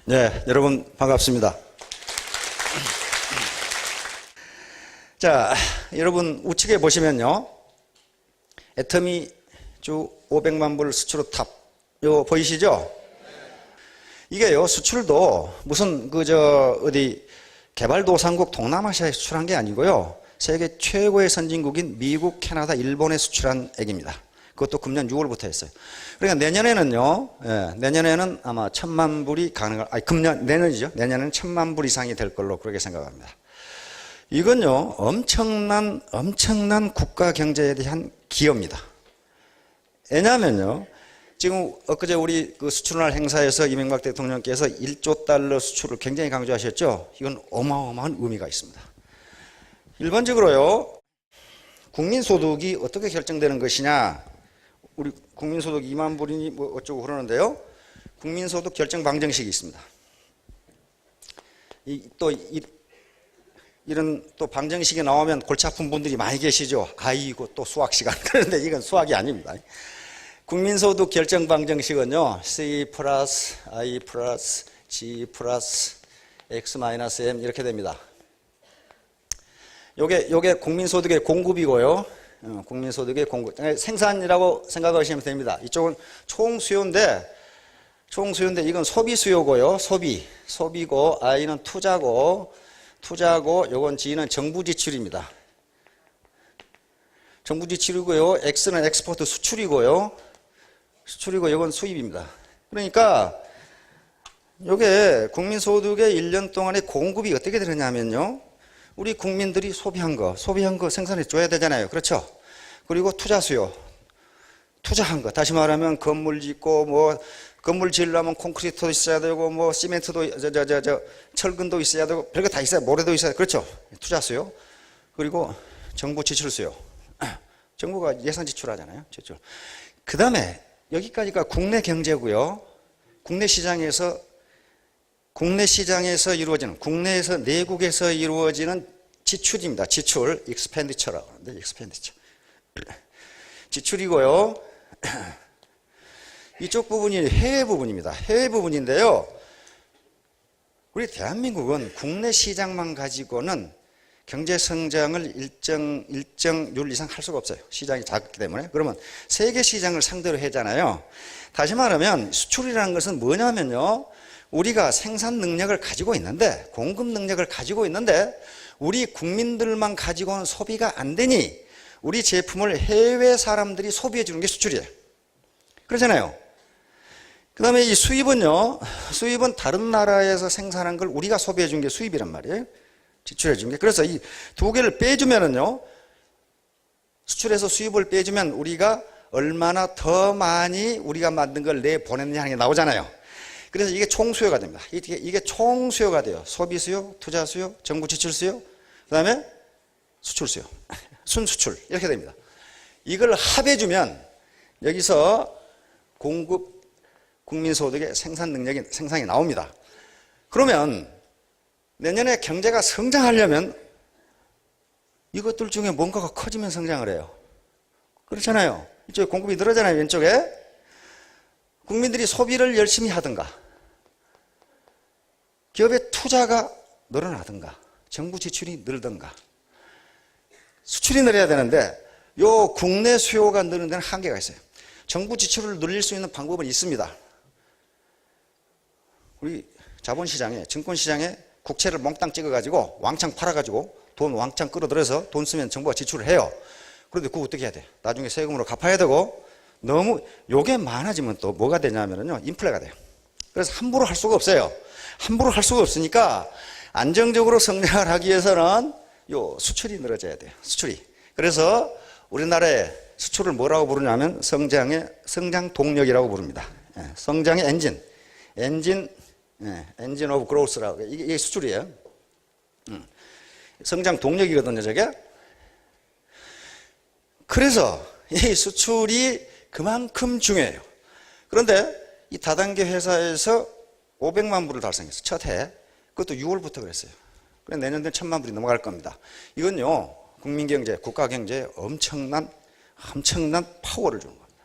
네, 여러분 반갑습니다. 자, 여러분 우측에 보시면요, 애터미 주 500만 불 수출 탑, 요 보이시죠? 이게요, 수출도 무슨 어디 개발도상국 동남아시아에 수출한 게 아니고요, 세계 최고의 선진국인 미국, 캐나다, 일본에 수출한 액입니다. 그것도 금년 6월부터 했어요. 그러니까 내년에는요, 내년에는 아마 1,000만 불이 가능할, 내년이죠. 내년에는 1,000만 불 이상이 될 걸로 그렇게 생각합니다. 이건요, 엄청난 국가 경제에 대한 기여입니다. 왜냐하면요, 지금 엊그제 우리 수출날 행사에서 이명박 대통령께서 1조 달러 수출을 굉장히 강조하셨죠. 이건 어마어마한 의미가 있습니다. 일반적으로요, 국민소득이 어떻게 결정되는 것이냐, 우리 국민소득 2만 불이니 뭐 어쩌고 그러는데요, 국민소득 결정 방정식이 있습니다. 이런 또 방정식이 나오면 골치 아픈 분들이 많이 계시죠. 아이고 또 수학 시간. 그런데 이건 수학이 아닙니다. 국민소득 결정 방정식은요, C 플러스 I 플러스 G 플러스 X 마이너스 M 이렇게 됩니다. 요게 국민소득의 공급이고요. 국민소득의 공급. 생산이라고 생각하시면 됩니다. 이쪽은 총수요인데 이건 소비수요고요. 소비고, I는 투자고, 요건 G는 정부지출입니다. 정부지출이고요. X는 엑스포트 수출이고요. 요건 수입입니다. 그러니까 요게 국민소득의 1년 동안의 공급이 어떻게 되느냐면요, 우리 국민들이 소비한 거 생산해 줘야 되잖아요. 그렇죠? 그리고 투자한 거. 다시 말하면 건물 짓고, 건물 지으려면 콘크리트도 있어야 되고, 시멘트도, 철근도 있어야 되고, 별거 다 있어야, 모래도 있어야, 그렇죠? 투자수요. 그리고 정부 지출수요. 정부가 예산 지출하잖아요. 지출. 그 다음에 여기까지가 국내 경제고요. 국내 시장에서 이루어지는, 국내에서, 내국에서 이루어지는 지출입니다. 지출, expenditure라고 하는데, expenditure. 지출이고요. 이쪽 부분이 해외 부분입니다. 해외 부분인데요, 우리 대한민국은 국내 시장만 가지고는 경제 성장을 일정률 이상 할 수가 없어요. 시장이 작기 때문에. 그러면 세계 시장을 상대로 하잖아요. 다시 말하면 수출이라는 것은 뭐냐면요, 우리가 생산 능력을 가지고 있는데, 공급 능력을 가지고 있는데, 우리 국민들만 가지고는 소비가 안 되니 우리 제품을 해외 사람들이 소비해 주는 게 수출이에요. 그렇잖아요. 그 다음에 이 수입은요, 수입은 다른 나라에서 생산한 걸 우리가 소비해 준 게 수입이란 말이에요. 지출해 준 게. 그래서 이 두 개를 빼주면은요, 수출해서 수입을 빼주면 우리가 얼마나 더 많이 우리가 만든 걸 내보냈느냐 하는 게 나오잖아요. 그래서 이게 총수요가 됩니다. 이게 총수요가 돼요. 소비수요, 투자수요, 정부 지출수요, 그 다음에 수출수요. 순수출. 이렇게 됩니다. 이걸 합해주면 여기서 공급, 국민소득의 생산이 나옵니다. 그러면 내년에 경제가 성장하려면 이것들 중에 뭔가가 커지면 성장을 해요. 그렇잖아요. 이쪽에 공급이 늘어잖아요. 왼쪽에. 국민들이 소비를 열심히 하든가, 기업의 투자가 늘어나든가, 정부 지출이 늘든가, 수출이 늘어야 되는데, 요 국내 수요가 느는 데는 한계가 있어요. 정부 지출을 늘릴 수 있는 방법은 있습니다. 우리 자본시장에, 증권시장에 국채를 몽땅 찍어가지고 왕창 팔아가지고 돈 왕창 끌어들여서 돈 쓰면 정부가 지출을 해요. 그런데 그거 어떻게 해야 돼? 나중에 세금으로 갚아야 되고, 너무 요게 많아지면 또 뭐가 되냐면요, 인플레가 돼요. 그래서 함부로 할 수가 없어요. 함부로 할 수가 없으니까 안정적으로 성장을 하기 위해서는 요 수출이 늘어져야 돼요. 수출이. 그래서 우리나라의 수출을 뭐라고 부르냐면 성장 동력이라고 부릅니다. 성장의 엔진 오브 그로스라고. 이게 수출이에요. 성장 동력이거든요, 저게. 그래서 이 수출이 그만큼 중요해요. 그런데 이 다단계 회사에서 500만 불을 달성했어요. 첫 해. 그것도 6월부터 그랬어요. 그래서 내년 되면 1,000만 불이 넘어갈 겁니다. 이건요, 국민경제, 국가경제에 엄청난 파워를 주는 겁니다.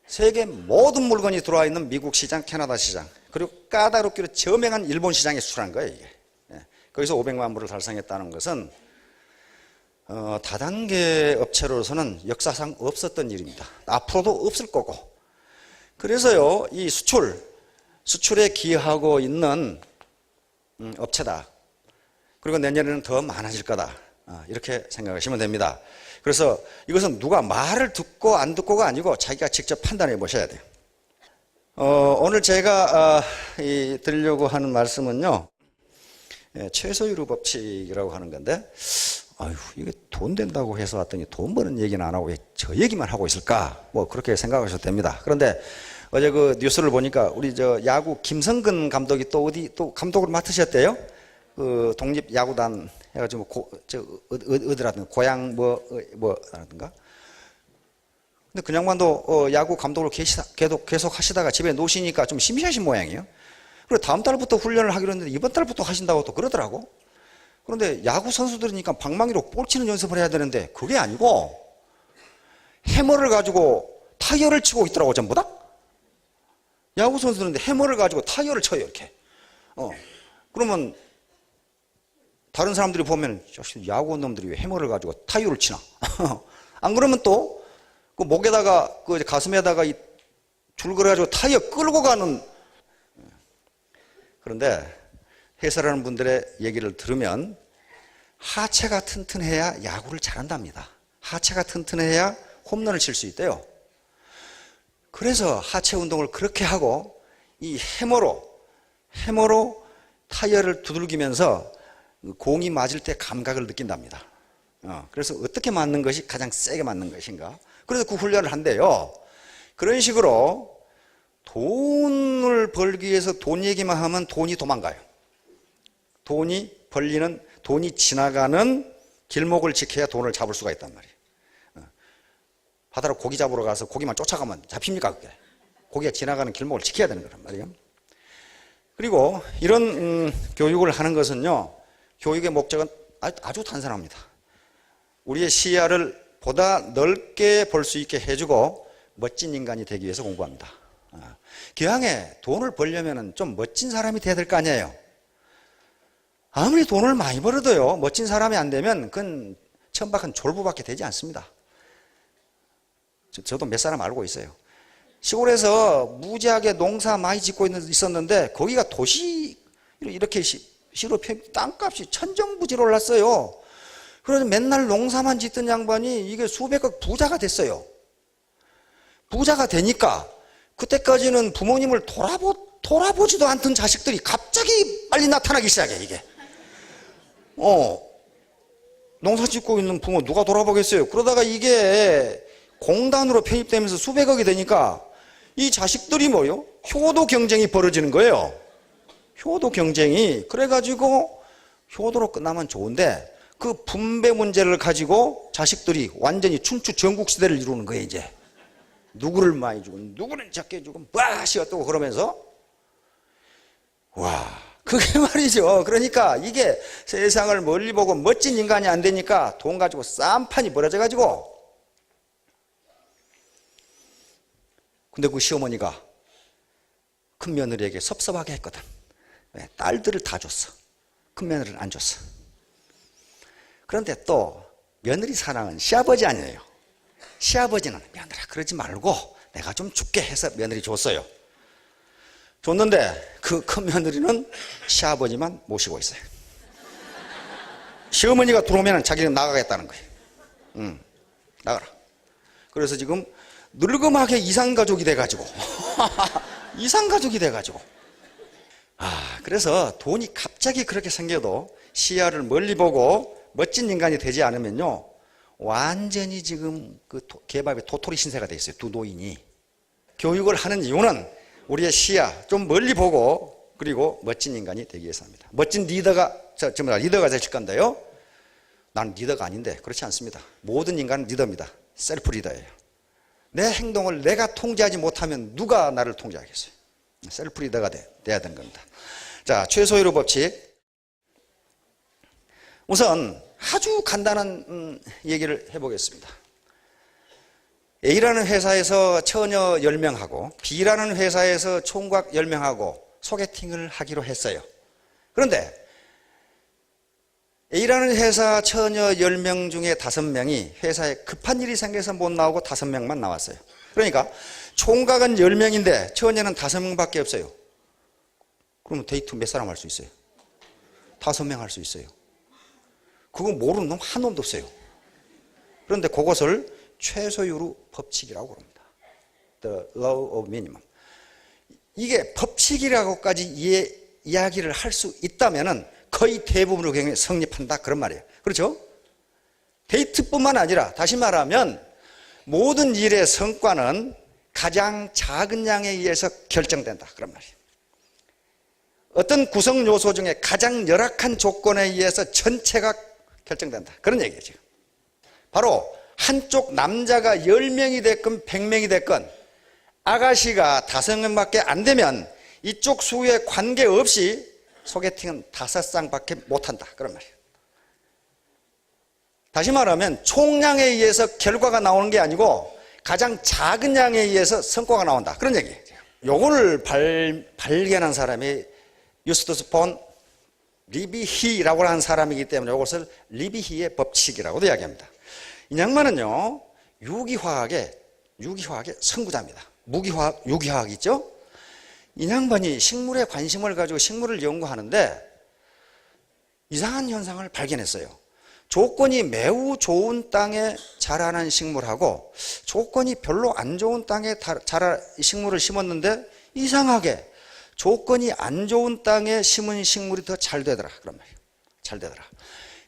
세계 모든 물건이 들어와 있는 미국 시장, 캐나다 시장, 그리고 까다롭기로 저명한 일본 시장에 수출한 거예요, 이게. 예. 거기서 500만 불을 달성했다는 것은 다단계 업체로서는 역사상 없었던 일입니다. 앞으로도 없을 거고. 그래서요, 이 수출에 기여하고 있는 업체다. 그리고 내년에는 더 많아질 거다. 이렇게 생각하시면 됩니다. 그래서 이것은 누가 말을 듣고 안 듣고가 아니고 자기가 직접 판단해 보셔야 돼요. 오늘 제가 드리려고 하는 말씀은요, 최소유로 법칙이라고 하는 건데, 아유, 이게 돈 된다고 해서 왔더니 돈 버는 얘기는 안 하고 왜 저 얘기만 하고 있을까? 뭐 그렇게 생각하셔도 됩니다. 그런데 어제 그 뉴스를 보니까 우리 저 야구 김성근 감독이 또 어디 또 감독을 맡으셨대요. 그 독립 야구단 해가지고 어디라든가 고향 뭐라든가. 근데 그 양반도 야구 감독으로 계속 하시다가 집에 놓으시니까 좀 심심하신 모양이에요. 그리고 다음 달부터 훈련을 하기로 했는데 이번 달부터 하신다고 또 그러더라고. 그런데 야구 선수들이니까 방망이로 볼 치는 연습을 해야 되는데 그게 아니고 해머를 가지고 타이어를 치고 있더라고, 전부 다. 야구 선수들인데 해머를 가지고 타이어를 쳐요, 이렇게. 그러면 다른 사람들이 보면 야구 놈들이 왜 해머를 가지고 타이어를 치나? 안 그러면 또 그 목에다가 그 가슴에다가 이 줄 걸어가지고 타이어 끌고 가는. 그런데 해설하는 분들의 얘기를 들으면 하체가 튼튼해야 야구를 잘한답니다. 하체가 튼튼해야 홈런을 칠 수 있대요. 그래서 하체 운동을 그렇게 하고 이 해머로 타이어를 두들기면서 공이 맞을 때 감각을 느낀답니다. 그래서 어떻게 맞는 것이 가장 세게 맞는 것인가? 그래서 그 훈련을 한대요. 그런 식으로 돈을 벌기 위해서 돈 얘기만 하면 돈이 도망가요. 돈이 지나가는 길목을 지켜야 돈을 잡을 수가 있단 말이에요. 바다로 고기 잡으러 가서 고기만 쫓아가면 잡힙니까, 그게? 고기가 지나가는 길목을 지켜야 되는 거란 말이에요. 그리고 이런 교육을 하는 것은요, 교육의 목적은 아주 단순합니다. 우리의 시야를 보다 넓게 볼 수 있게 해주고 멋진 인간이 되기 위해서 공부합니다. 기왕에 돈을 벌려면 좀 멋진 사람이 돼야 될 거 아니에요. 아무리 돈을 많이 벌어도요, 멋진 사람이 안 되면 그건 천박한 졸부밖에 되지 않습니다. 저도 몇 사람 알고 있어요. 시골에서 무지하게 농사 많이 짓고 있었는데 거기가 도시 이렇게 시로 땅값이 천정부지로 올랐어요. 그래서 맨날 농사만 짓던 양반이 이게 수백억 부자가 됐어요. 부자가 되니까 그때까지는 부모님을 돌아보지도 않던 자식들이 갑자기 빨리 나타나기 시작해, 이게. 농사 짓고 있는 부모 누가 돌아보겠어요? 그러다가 이게 공단으로 편입되면서 수백억이 되니까 이 자식들이 뭐요? 효도 경쟁이 벌어지는 거예요. 효도 경쟁이. 그래가지고 효도로 끝나면 좋은데 그 분배 문제를 가지고 자식들이 완전히 춘추 전국시대를 이루는 거예요, 이제. 누구를 많이 주고 누구는 작게 주고 빠시 어떠고 그러면서. 와, 그게 말이죠. 그러니까 이게 세상을 멀리 보고 멋진 인간이 안 되니까 돈 가지고 쌈판이 벌어져 가지고. 근데 그 시어머니가 큰 며느리에게 섭섭하게 했거든. 왜? 딸들을 다 줬어. 큰 며느리는 안 줬어. 그런데 또 며느리 사랑은 시아버지 아니에요. 시아버지는 며느라 그러지 말고 내가 좀 줄게 해서 며느리 줬어요. 줬는데 그 큰 며느리는 시아버지만 모시고 있어요. 시어머니가 들어오면 자기는 나가겠다는 거예요. 나가라. 그래서 지금 늙음하게 이상가족이 돼가지고 이상가족이 돼가지고. 그래서 돈이 갑자기 그렇게 생겨도 시야를 멀리 보고 멋진 인간이 되지 않으면요, 완전히 지금 그 개밥에 도토리 신세가 돼 있어요, 두 노인이. 교육을 하는 이유는 우리의 시야 좀 멀리 보고 그리고 멋진 인간이 되기 위해서입니다. 멋진 리더가 되실 건데요, 나는 리더가 아닌데 그렇지 않습니다. 모든 인간은 리더입니다. 셀프 리더예요. 내 행동을 내가 통제하지 못하면 누가 나를 통제하겠어요? 셀프 리더가 돼야 되는 겁니다. 자, 최소유로 법칙. 우선 아주 간단한 얘기를 해보겠습니다. A라는 회사에서 처녀 10명하고 B라는 회사에서 총각 10명하고 소개팅을 하기로 했어요. 그런데 A라는 회사 처녀 10명 중에 5명이 회사에 급한 일이 생겨서 못 나오고 5명만 나왔어요. 그러니까 총각은 10명인데 처녀는 5명밖에 없어요. 그러면 데이트 몇 사람 할 수 있어요? 5명 할 수 있어요. 그거 모르는 놈 한 놈도 없어요. 그런데 그것을 최소유로 법칙이라고 그럽니다. The law of minimum. 이게 법칙이라고까지 이야기를 할 수 있다면은 거의 대부분의 경우에 성립한다 그런 말이에요. 그렇죠? 데이트뿐만 아니라 다시 말하면 모든 일의 성과는 가장 작은 양에 의해서 결정된다 그런 말이에요. 어떤 구성 요소 중에 가장 열악한 조건에 의해서 전체가 결정된다 그런 얘기예요. 지금 바로 한쪽 남자가 10명이 됐건 100명이 됐건 아가씨가 5명밖에 안 되면 이쪽 수에 관계없이 소개팅은 5쌍밖에 못한다 그런 말이에요. 다시 말하면 총량에 의해서 결과가 나오는 게 아니고 가장 작은 양에 의해서 성과가 나온다 그런 얘기예요. 요거를 발견한 사람이 유스투스 폰 리비히라고 하는 사람이기 때문에 이것을 리비히의 법칙이라고도 이야기합니다. 이 양반은요 유기화학의 선구자입니다. 무기화학, 유기화학 있죠? 이 양반이 식물에 관심을 가지고 식물을 연구하는데 이상한 현상을 발견했어요. 조건이 매우 좋은 땅에 자라는 식물하고 조건이 별로 안 좋은 땅에 식물을 심었는데 이상하게 조건이 안 좋은 땅에 심은 식물이 더 잘 되더라 그런 말이에요. 잘 되더라.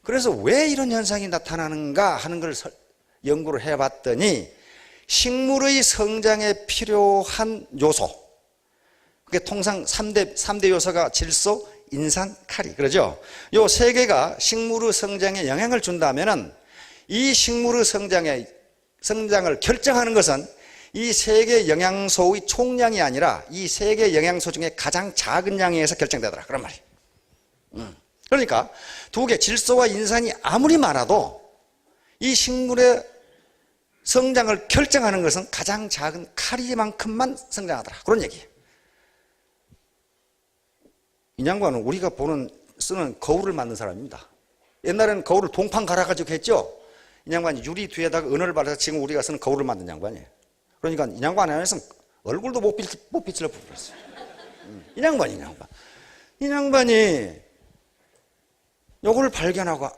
그래서 왜 이런 현상이 나타나는가 하는 걸 연구를 해봤더니 식물의 성장에 필요한 요소, 그게 통상 3대 요소가 질소, 인산, 칼이 그러죠. 요 세 개가 식물의 성장에 영향을 준다면은 이 식물의 성장을 결정하는 것은 이 세 개 영양소의 총량이 아니라 이 세 개 영양소 중에 가장 작은 양에 의해서 결정되더라 그런 말이에요. 그러니까 두 개 질소와 인산이 아무리 많아도 이 식물의 성장을 결정하는 것은 가장 작은 칼이만큼만 성장하더라 그런 얘기예요. 이 양반은 우리가 쓰는 거울을 만든 사람입니다. 옛날에는 거울을 동판 갈아가지고 했죠. 이 양반이 유리 뒤에다가 은어를 발라서 지금 우리가 쓰는 거울을 만든 양반이에요. 그러니까 이 양반 안에서는 얼굴도 못 비치려 부렸어요. 이 양반이 요걸 발견하고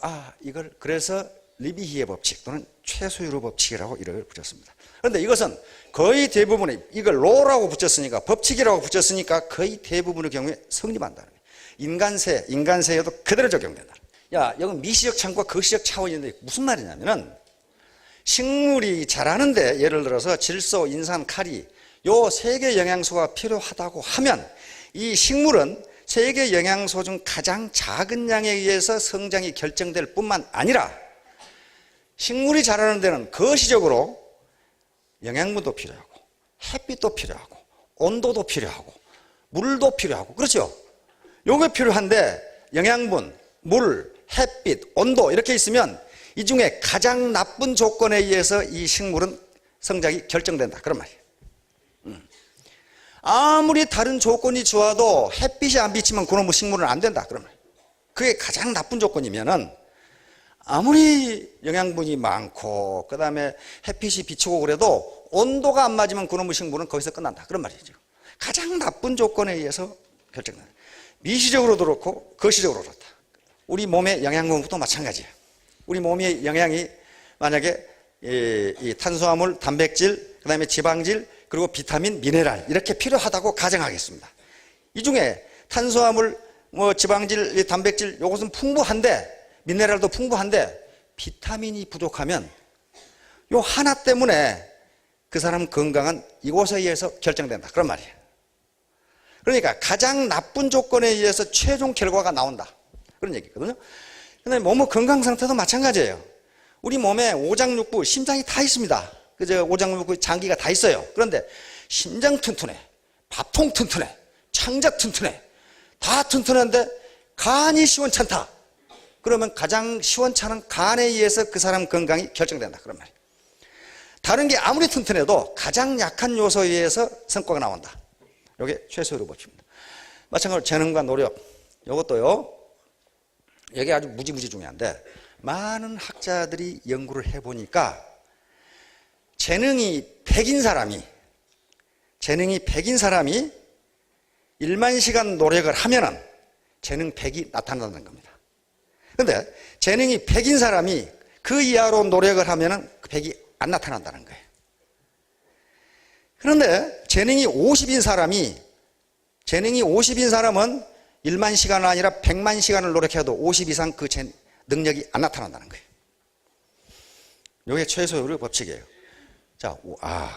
이걸 그래서 리비히의 법칙 또는 최소유로 법칙이라고 이름을 붙였습니다. 그런데 이것은 거의 대부분의 이걸 로라고 붙였으니까 법칙이라고 붙였으니까 거의 대부분의 경우에 성립한다는 거예요. 인간세에도 그대로 적용된다. 여기 미시적 차원과 거시적 차원인데 무슨 말이냐면은 식물이 자라는데 예를 들어서 질소, 인산, 칼이 요 세 개 영양소가 필요하다고 하면 이 식물은 세 개 영양소 중 가장 작은 양에 의해서 성장이 결정될 뿐만 아니라 식물이 자라는 데는 거시적으로 영양분도 필요하고 햇빛도 필요하고 온도도 필요하고 물도 필요하고 그렇죠? 요게 필요한데 영양분, 물, 햇빛, 온도 이렇게 있으면 이 중에 가장 나쁜 조건에 의해서 이 식물은 성장이 결정된다 그런 말이에요. 아무리 다른 조건이 좋아도 햇빛이 안 비치면 그놈의 식물은 안 된다 그런 말이에요. 그게 가장 나쁜 조건이면은 아무리 영양분이 많고 그 다음에 햇빛이 비치고 그래도 온도가 안 맞으면 그놈의 식물은 거기서 끝난다 그런 말이죠. 가장 나쁜 조건에 의해서 결정된다. 미시적으로도 그렇고 거시적으로 그렇다. 우리 몸의 영양분도 마찬가지예요. 우리 몸의 영양이 만약에 이 탄수화물, 단백질, 그 다음에 지방질, 그리고 비타민, 미네랄 이렇게 필요하다고 가정하겠습니다. 이 중에 탄수화물, 지방질, 단백질 요것은 풍부한데 미네랄도 풍부한데 비타민이 부족하면 요 하나 때문에 그 사람 건강은 이곳에 의해서 결정된다 그런 말이에요. 그러니까 가장 나쁜 조건에 의해서 최종 결과가 나온다 그런 얘기거든요. 그런데 몸의 건강 상태도 마찬가지예요. 우리 몸에 오장육부, 심장이 다 있습니다. 그저 오장육부, 장기가 다 있어요. 그런데 심장 튼튼해, 밥통 튼튼해, 창작 튼튼해, 다 튼튼한데 간이 시원찮다. 그러면 가장 시원찮은 간에 의해서 그 사람 건강이 결정된다 그런 말이에요. 다른 게 아무리 튼튼해도 가장 약한 요소에 의해서 성과가 나온다. 이게 최소유로 법칙입니다. 마찬가지로 재능과 노력. 이것도요. 이게 아주 무지무지 중요한데 많은 학자들이 연구를 해보니까 재능이 100인 사람이 1만 시간 노력을 하면은 재능 100이 나타난다는 겁니다. 그런데 재능이 100인 사람이 그 이하로 노력을 하면은 그 100이 안 나타난다는 거예요. 그런데 재능이 50인 사람은 1만 시간은 아니라 100만 시간을 노력해도 50 이상 그 능력이 안 나타난다는 거예요. 이게 최소율의 법칙이에요. 자,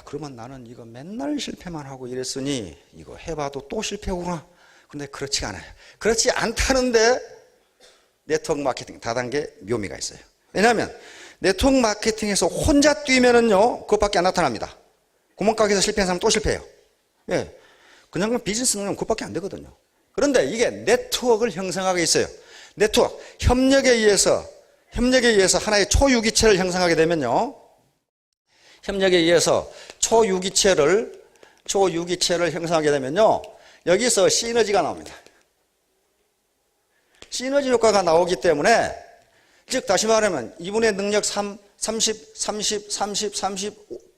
그러면 나는 이거 맨날 실패만 하고 이랬으니 이거 해봐도 또 실패구나. 근데 그렇지가 않아요. 그렇지 않다는데 네트워크 마케팅 다단계 묘미가 있어요. 왜냐하면 네트워크 마케팅에서 혼자 뛰면은요, 그것밖에 안 나타납니다. 구멍가게에서 실패한 사람 또 실패해요. 예. 그냥 비즈니스 능력은 그것밖에 안 되거든요. 그런데 이게 네트워크를 형성하게 있어요. 네트워크, 협력에 의해서 하나의 초유기체를 형성하게 되면요. 협력에 의해서 초유기체를 형성하게 되면요. 여기서 시너지가 나옵니다. 시너지 효과가 나오기 때문에, 즉, 다시 말하면, 이분의 능력 30,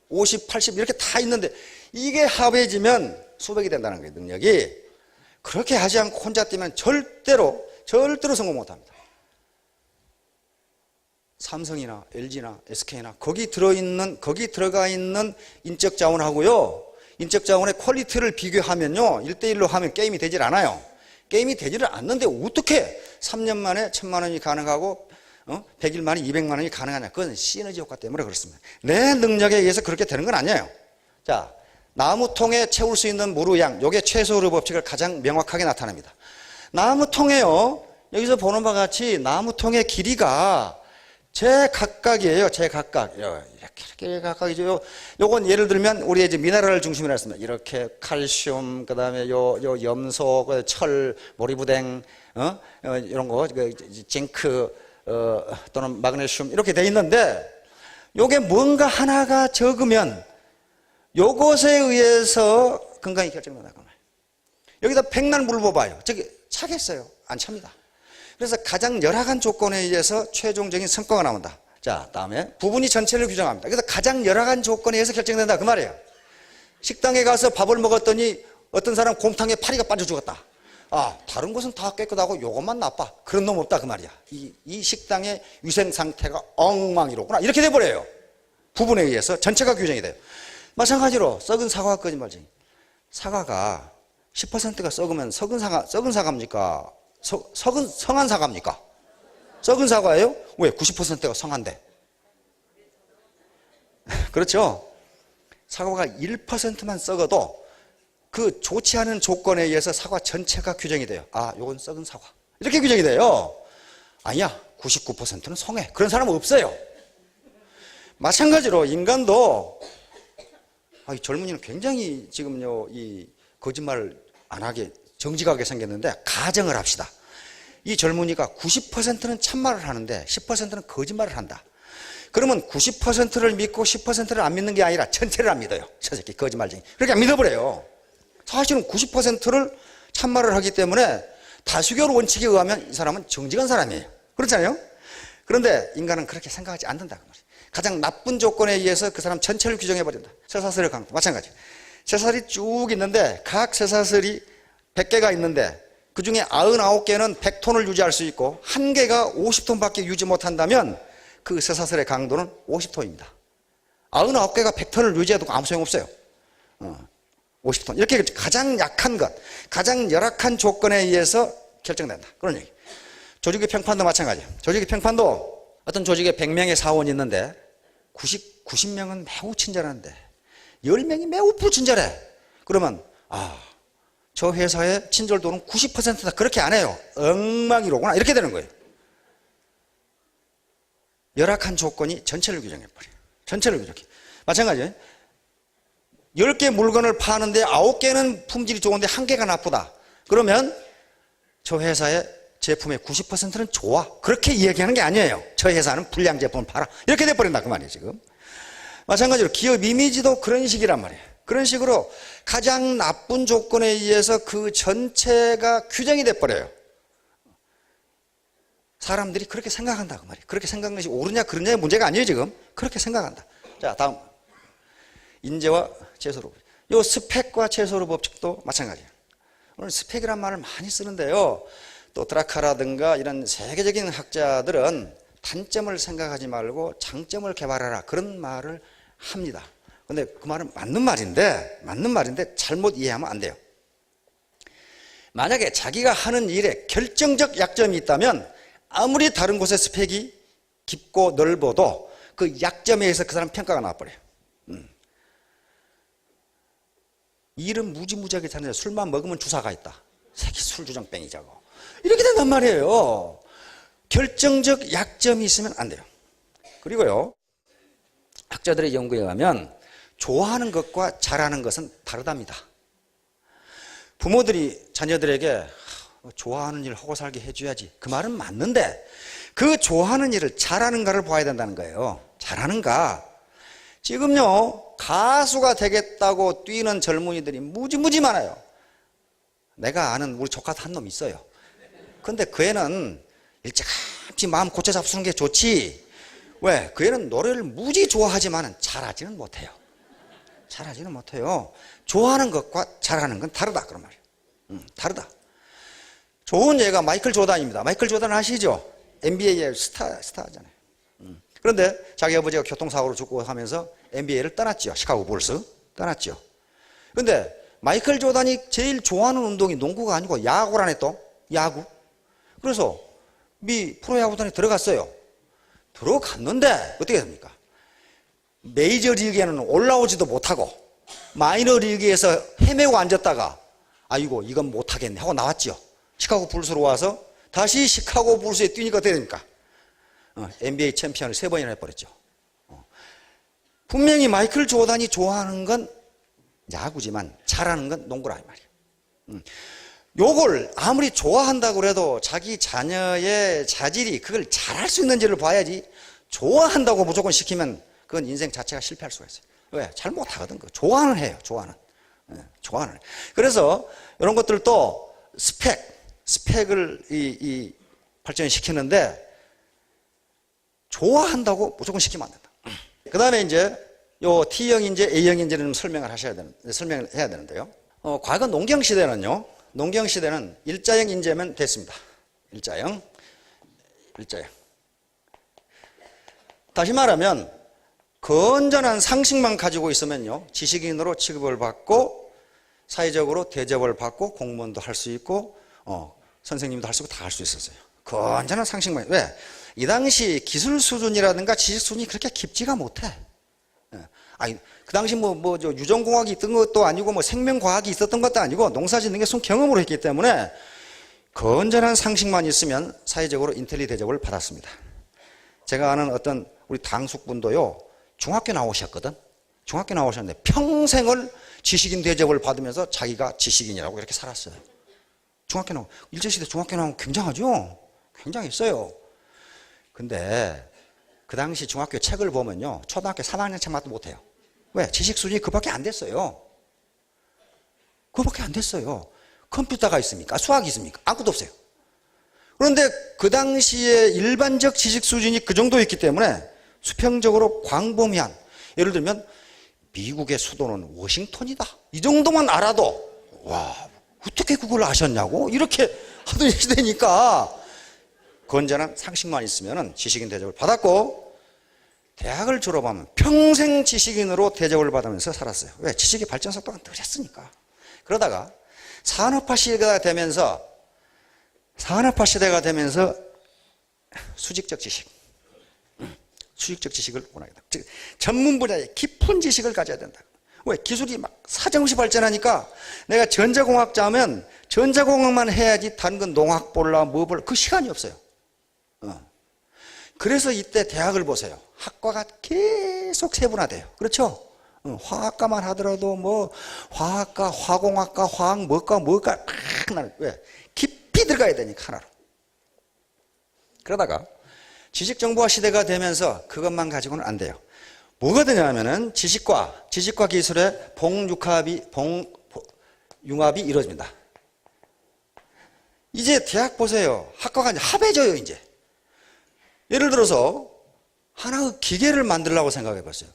50, 80 이렇게 다 있는데, 이게 합해지면 수백이 된다는 거예요, 능력이. 그렇게 하지 않고 혼자 뛰면 절대로 성공 못 합니다. 삼성이나 LG나 SK나 거기 들어가 있는 인적 자원하고요. 인적 자원의 퀄리티를 비교하면요. 1대1로 하면 게임이 되질 않아요. 게임이 되지를 않는데 어떻게 3년 만에 1000만 원이 가능하고 100일 만에 200만 원이 가능하냐. 그건 시너지 효과 때문에 그렇습니다. 내 능력에 의해서 그렇게 되는 건 아니에요. 자, 나무통에 채울 수 있는 무르 양, 요게 최소의 법칙을 가장 명확하게 나타냅니다. 나무통에요, 여기서 보는 바와 같이 나무통의 길이가 제각각이에요. 제각각. 이렇게 각각이죠. 요건 예를 들면 우리 이제 미네랄을 중심으로 했습니다. 이렇게 칼슘, 그 다음에 요 염소, 철, 모리브댕, 이런 거, 징크, 또는 마그네슘 이렇게 돼 있는데, 요게 뭔가 하나가 적으면 요것에 의해서 건강이 결정된다. 여기다 백날 물 부어봐요. 저기 차겠어요? 안 찹니다. 그래서 가장 열악한 조건에 의해서 최종적인 성과가 나온다. 자, 다음에 부분이 전체를 규정합니다. 그래서 가장 열악한 조건에 의해서 결정된다. 그 말이에요. 식당에 가서 밥을 먹었더니 어떤 사람 곰탕에 파리가 빠져 죽었다. 다른 것은 다 깨끗하고 요것만 나빠. 그런 놈 없다. 그 말이야. 이 식당의 위생 상태가 엉망이로구나. 이렇게 돼버려요. 부분에 의해서 전체가 규정이 돼요. 마찬가지로 썩은 사과가 거짓말쟁이. 사과가 10%가 썩으면 썩은 사과입니까? 성한 사과입니까? 썩은 사과예요? 왜? 90%가 성한데. 그렇죠? 사과가 1%만 썩어도 그 좋지 않은 조건에 의해서 사과 전체가 규정이 돼요. 요건 썩은 사과. 이렇게 규정이 돼요. 아니야, 99%는 성해. 그런 사람은 없어요. 마찬가지로 인간도 이 젊은이는 굉장히 지금요, 이 거짓말을 안 하게 정직하게 생겼는데, 가정을 합시다. 이 젊은이가 90%는 참말을 하는데 10%는 거짓말을 한다. 그러면 90%를 믿고 10%를 안 믿는 게 아니라 전체를 안 믿어요. 저 새끼 거짓말쟁이. 그렇게 안 믿어버려요. 사실은 90%를 참말을 하기 때문에 다수결 원칙에 의하면 이 사람은 정직한 사람이에요. 그렇잖아요? 그런데 인간은 그렇게 생각하지 않는다. 가장 나쁜 조건에 의해서 그 사람 전체를 규정해버린다. 쇠사슬의 강도 마찬가지. 쇠사슬이 쭉 있는데 각 쇠사슬이 100개가 있는데 그 중에 99개는 100톤을 유지할 수 있고 1개가 50톤밖에 유지 못한다면 그 쇠사슬의 강도는 50톤입니다. 99개가 100톤을 유지해도 아무 소용없어요. 50톤. 이렇게 가장 약한 것, 가장 열악한 조건에 의해서 결정된다. 그런 얘기. 조직의 평판도 마찬가지예요. 조직의 평판도 어떤 조직에 100명의 사원이 있는데 90명은 매우 친절한데 10명이 매우 불친절해. 그러면 저 회사의 친절도는 90%다. 그렇게 안 해요. 엉망이로구나. 이렇게 되는 거예요. 열악한 조건이 전체를 규정해버려요. 전체를 규정해. 마찬가지예요. 10개 물건을 파는데 9개는 품질이 좋은데 1개가 나쁘다. 그러면 저 회사의 제품의 90%는 좋아. 그렇게 이야기하는 게 아니에요. 저 회사는 불량 제품을 팔아. 이렇게 돼버린다. 그 말이에요, 지금. 마찬가지로 기업 이미지도 그런 식이란 말이에요. 그런 식으로 가장 나쁜 조건에 의해서 그 전체가 규정이 돼버려요. 사람들이 그렇게 생각한다 그 말이에요. 그렇게 생각하는 것이 옳으냐 그러냐의 문제가 아니에요. 지금 그렇게 생각한다. 자, 다음 인재와 최소로 요 스펙과 최소로 법칙도 마찬가지예요. 오늘 스펙이란 말을 많이 쓰는데요. 또 드라카라든가 이런 세계적인 학자들은 단점을 생각하지 말고 장점을 개발하라 그런 말을 합니다. 근데 그 말은 맞는 말인데 잘못 이해하면 안 돼요. 만약에 자기가 하는 일에 결정적 약점이 있다면 아무리 다른 곳의 스펙이 깊고 넓어도 그 약점에 의해서 그 사람 평가가 나와버려요. 일은 무지무지하게 잘하는데 술만 먹으면 주사가 있다. 새끼 술주정뱅이자고. 이렇게 된단 말이에요. 결정적 약점이 있으면 안 돼요. 그리고요, 학자들의 연구에 의하면 좋아하는 것과 잘하는 것은 다르답니다. 부모들이 자녀들에게 좋아하는 일 하고 살게 해줘야지 그 말은 맞는데 그 좋아하는 일을 잘하는가를 봐야 된다는 거예요. 잘하는가. 지금요 가수가 되겠다고 뛰는 젊은이들이 무지무지 많아요. 내가 아는 우리 조카도 한 놈 있어요. 근데 그 애는 일찌감치 마음 고쳐 잡수는 게 좋지. 왜? 그 애는 노래를 무지 좋아하지만 잘하지는 못해요. 잘하지는 못해요. 좋아하는 것과 잘하는 건 다르다 그런 말이에요. 다르다. 좋은 예가 마이클 조단입니다. 마이클 조단 아시죠? NBA의 스타잖아요. 그런데 자기 아버지가 교통사고로 죽고 하면서 NBA를 떠났죠. 시카고 불스 떠났죠. 그런데 마이클 조단이 제일 좋아하는 운동이 농구가 아니고 야구라네. 또 야구. 그래서 미 프로야구단에 들어갔어요. 들어갔는데 어떻게 됩니까? 메이저리그에는 올라오지도 못하고 마이너리그에서 헤매고 앉았다가 아이고 이건 못하겠네 하고 나왔죠. 시카고 불스로 와서 다시 시카고 불스에 뛰니까 어떻게 됩니까? NBA 챔피언을 3번이나 해버렸죠. 분명히 마이클 조단이 좋아하는 건 야구지만 잘하는 건 농구라 이 말이에요. 요걸 아무리 좋아한다고 해도 자기 자녀의 자질이 그걸 잘할 수 있는지를 봐야지. 좋아한다고 무조건 시키면 그건 인생 자체가 실패할 수가 있어요. 왜? 잘 못하거든. 좋아는 해요. 좋아는. 좋아는. 그래서 이런 것들도 스펙을 발전시키는데 좋아한다고 무조건 시키면 안 된다. 그 다음에 이제 요 T형 인재, A형 인재는 설명을 해야 되는데요. 과거 농경 시대는요. 농경 시대는 일자형 인재면 됐습니다. 일자형. 다시 말하면 건전한 상식만 가지고 있으면요. 지식인으로 취급을 받고 사회적으로 대접을 받고 공무원도 할 수 있고 선생님도 할 수 있고 다 할 수 있었어요. 건전한 상식만. 왜? 이 당시 기술 수준이라든가 지식 수준이 그렇게 깊지가 못해. 아니, 그 당시 유전공학이 있던 것도 아니고 생명과학이 있었던 것도 아니고 농사 짓는 게 손 경험으로 했기 때문에 건전한 상식만 있으면 사회적으로 인텔리 대접을 받았습니다. 제가 아는 어떤 우리 당숙분도요, 중학교 나오셨거든. 중학교 나오셨는데 평생을 지식인 대접을 받으면서 자기가 지식인이라고 이렇게 살았어요. 중학교 나오고, 일제시대 중학교 나오면 굉장하죠? 굉장했어요. 근데 그 당시 중학교 책을 보면요, 초등학교 3학년 책만도 못해요. 왜? 지식 수준이 그밖에 안 됐어요. 그밖에 안 됐어요. 컴퓨터가 있습니까? 수학이 있습니까? 아무것도 없어요. 그런데 그 당시에 일반적 지식 수준이 그 정도였기 때문에 수평적으로 광범위한, 예를 들면 미국의 수도는 워싱턴이다, 이 정도만 알아도 와, 어떻게 그걸 아셨냐고 이렇게 하던 시대니까 건전한 상식만 있으면 지식인 대접을 받았고, 대학을 졸업하면 평생 지식인으로 대접을 받으면서 살았어요. 왜? 지식의 발전 속도가 느렸으니까. 그러다가 산업화 시대가 되면서 수직적 지식을 원하게 된다. 즉 전문 분야의 깊은 지식을 가져야 된다. 왜? 기술이 막 사정없이 발전하니까 내가 전자공학자면 전자공학만 해야지 다른 건 농학 볼라 뭐 볼라 그 시간이 없어요. 그래서 이때 대학을 보세요. 학과가 계속 세분화돼요. 그렇죠? 화학과만 하더라도 화학과, 화공학과, 화학 뭐과 왜? 깊이 들어가야 되니까 하나로. 그러다가 지식정보화 시대가 되면서 그것만 가지고는 안 돼요. 뭐가 되냐면은 지식과 기술의 융합이 이루어집니다. 이제 대학 보세요. 학과가 이제 합해져요, 이제. 예를 들어서 하나의 기계를 만들려고 생각해 봤어요.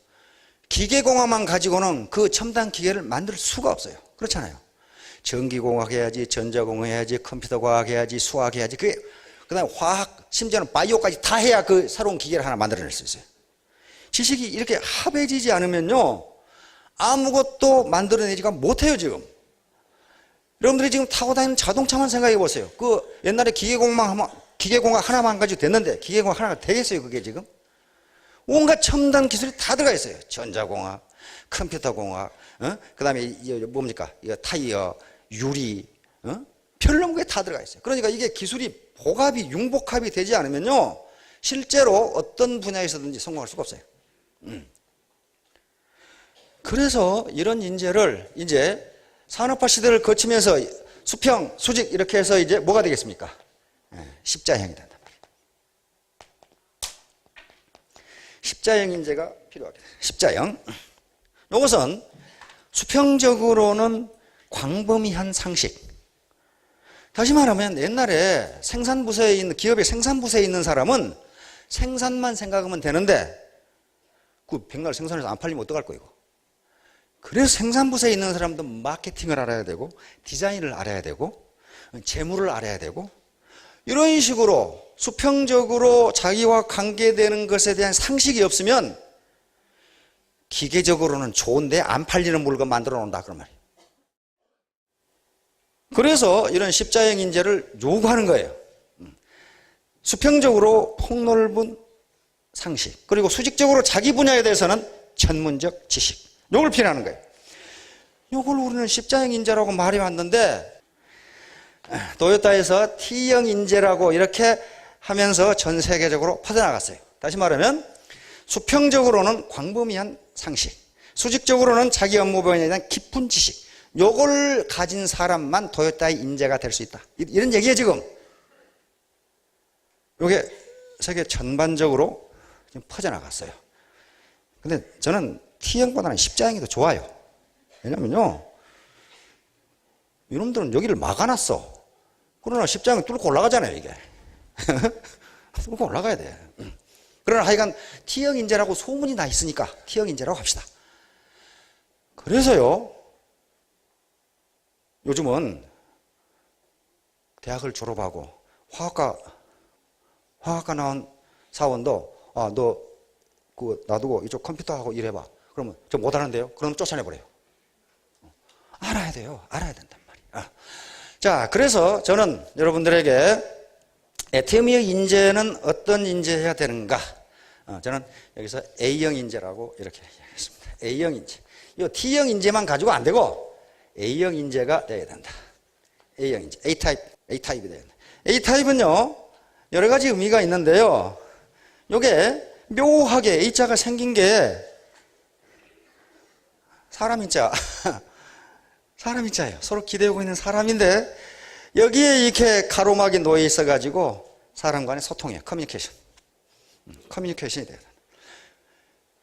기계공학만 가지고는 그 첨단 기계를 만들 수가 없어요. 그렇잖아요. 전기공학 해야지, 전자공학 해야지, 컴퓨터공학 해야지, 수학 해야지, 그다음에 화학, 심지어는 바이오까지 다 해야 그 새로운 기계를 하나 만들어낼 수 있어요. 지식이 이렇게 합해지지 않으면요, 아무것도 만들어내지가 못해요, 지금. 여러분들이 지금 타고 다니는 자동차만 생각해 보세요. 그 옛날에 기계공학 하나만 가지고 됐는데, 기계공학 하나가 되겠어요, 그게 지금? 온갖 첨단 기술이 다 들어가 있어요. 전자공학, 컴퓨터공학, 그 다음에 뭡니까? 이거 타이어, 유리, 별놈 게 다 들어가 있어요. 그러니까 이게 기술이 복합이, 융복합이 되지 않으면요, 실제로 어떤 분야에서든지 성공할 수가 없어요. 그래서 이런 인재를 이제 산업화 시대를 거치면서 수평, 수직 이렇게 해서 이제 뭐가 되겠습니까? 십자형이 된단 말이에요. 십자형 인재가 필요하게 돼요. 십자형. 이것은 수평적으로는 광범위한 상식. 다시 말하면 옛날에 생산부서에 있는, 기업의 생산부서에 있는 사람은 생산만 생각하면 되는데, 그 백날 생산해서 안 팔리면 어떡할 거예요? 그래서 생산부서에 있는 사람도 마케팅을 알아야 되고, 디자인을 알아야 되고, 재무를 알아야 되고, 이런 식으로 수평적으로 자기와 관계되는 것에 대한 상식이 없으면 기계적으로는 좋은데 안 팔리는 물건 만들어 놓는다, 그런 말이에요. 그래서 이런 십자형 인재를 요구하는 거예요. 수평적으로 폭넓은 상식, 그리고 수직적으로 자기 분야에 대해서는 전문적 지식, 요걸 필요하는 거예요. 요걸 우리는 십자형 인재라고 말이 왔는데, 도요타에서 T형 인재라고 이렇게 하면서 전 세계적으로 퍼져나갔어요. 다시 말하면 수평적으로는 광범위한 상식, 수직적으로는 자기 업무 분야에 대한 깊은 지식, 요걸 가진 사람만 도요타의 인재가 될 수 있다, 이런 얘기예요 지금. 요게 세계 전반적으로 지금 퍼져나갔어요. 근데 저는 T형보다는 십자형이 더 좋아요. 왜냐면요, 이놈들은 여기를 막아놨어. 그러나 십자형이 뚫고 올라가잖아요, 이게. 뚫고 올라가야 돼. 그러나 하여간 T형 인재라고 소문이 나 있으니까 T형 인재라고 합시다. 그래서요, 요즘은 대학을 졸업하고 화학과 나온 사원도, 너 그거 놔두고 이쪽 컴퓨터하고 일해봐. 그러면 저 못하는데요? 그럼 쫓아내버려요. 알아야 돼요. 알아야 된단 말이에요. 자, 그래서 저는 여러분들에게 T형의 인재는 어떤 인재해야 되는가? 저는 여기서 A형 인재라고 이렇게 얘기하겠습니다. A형 인재. 이 T형 인재만 가지고 안 되고 A형 인재가 돼야 된다. A형 인재. A타입이 돼야 된다. A타입은요, 여러 가지 의미가 있는데요. 요게 묘하게 A자가 생긴 게 사람인자. 사람인자예요. 서로 기대고 있는 사람인데, 여기에 이렇게 가로막이 놓여 있어가지고 사람 간의 소통이에요. 커뮤니케이션이 돼야 된다.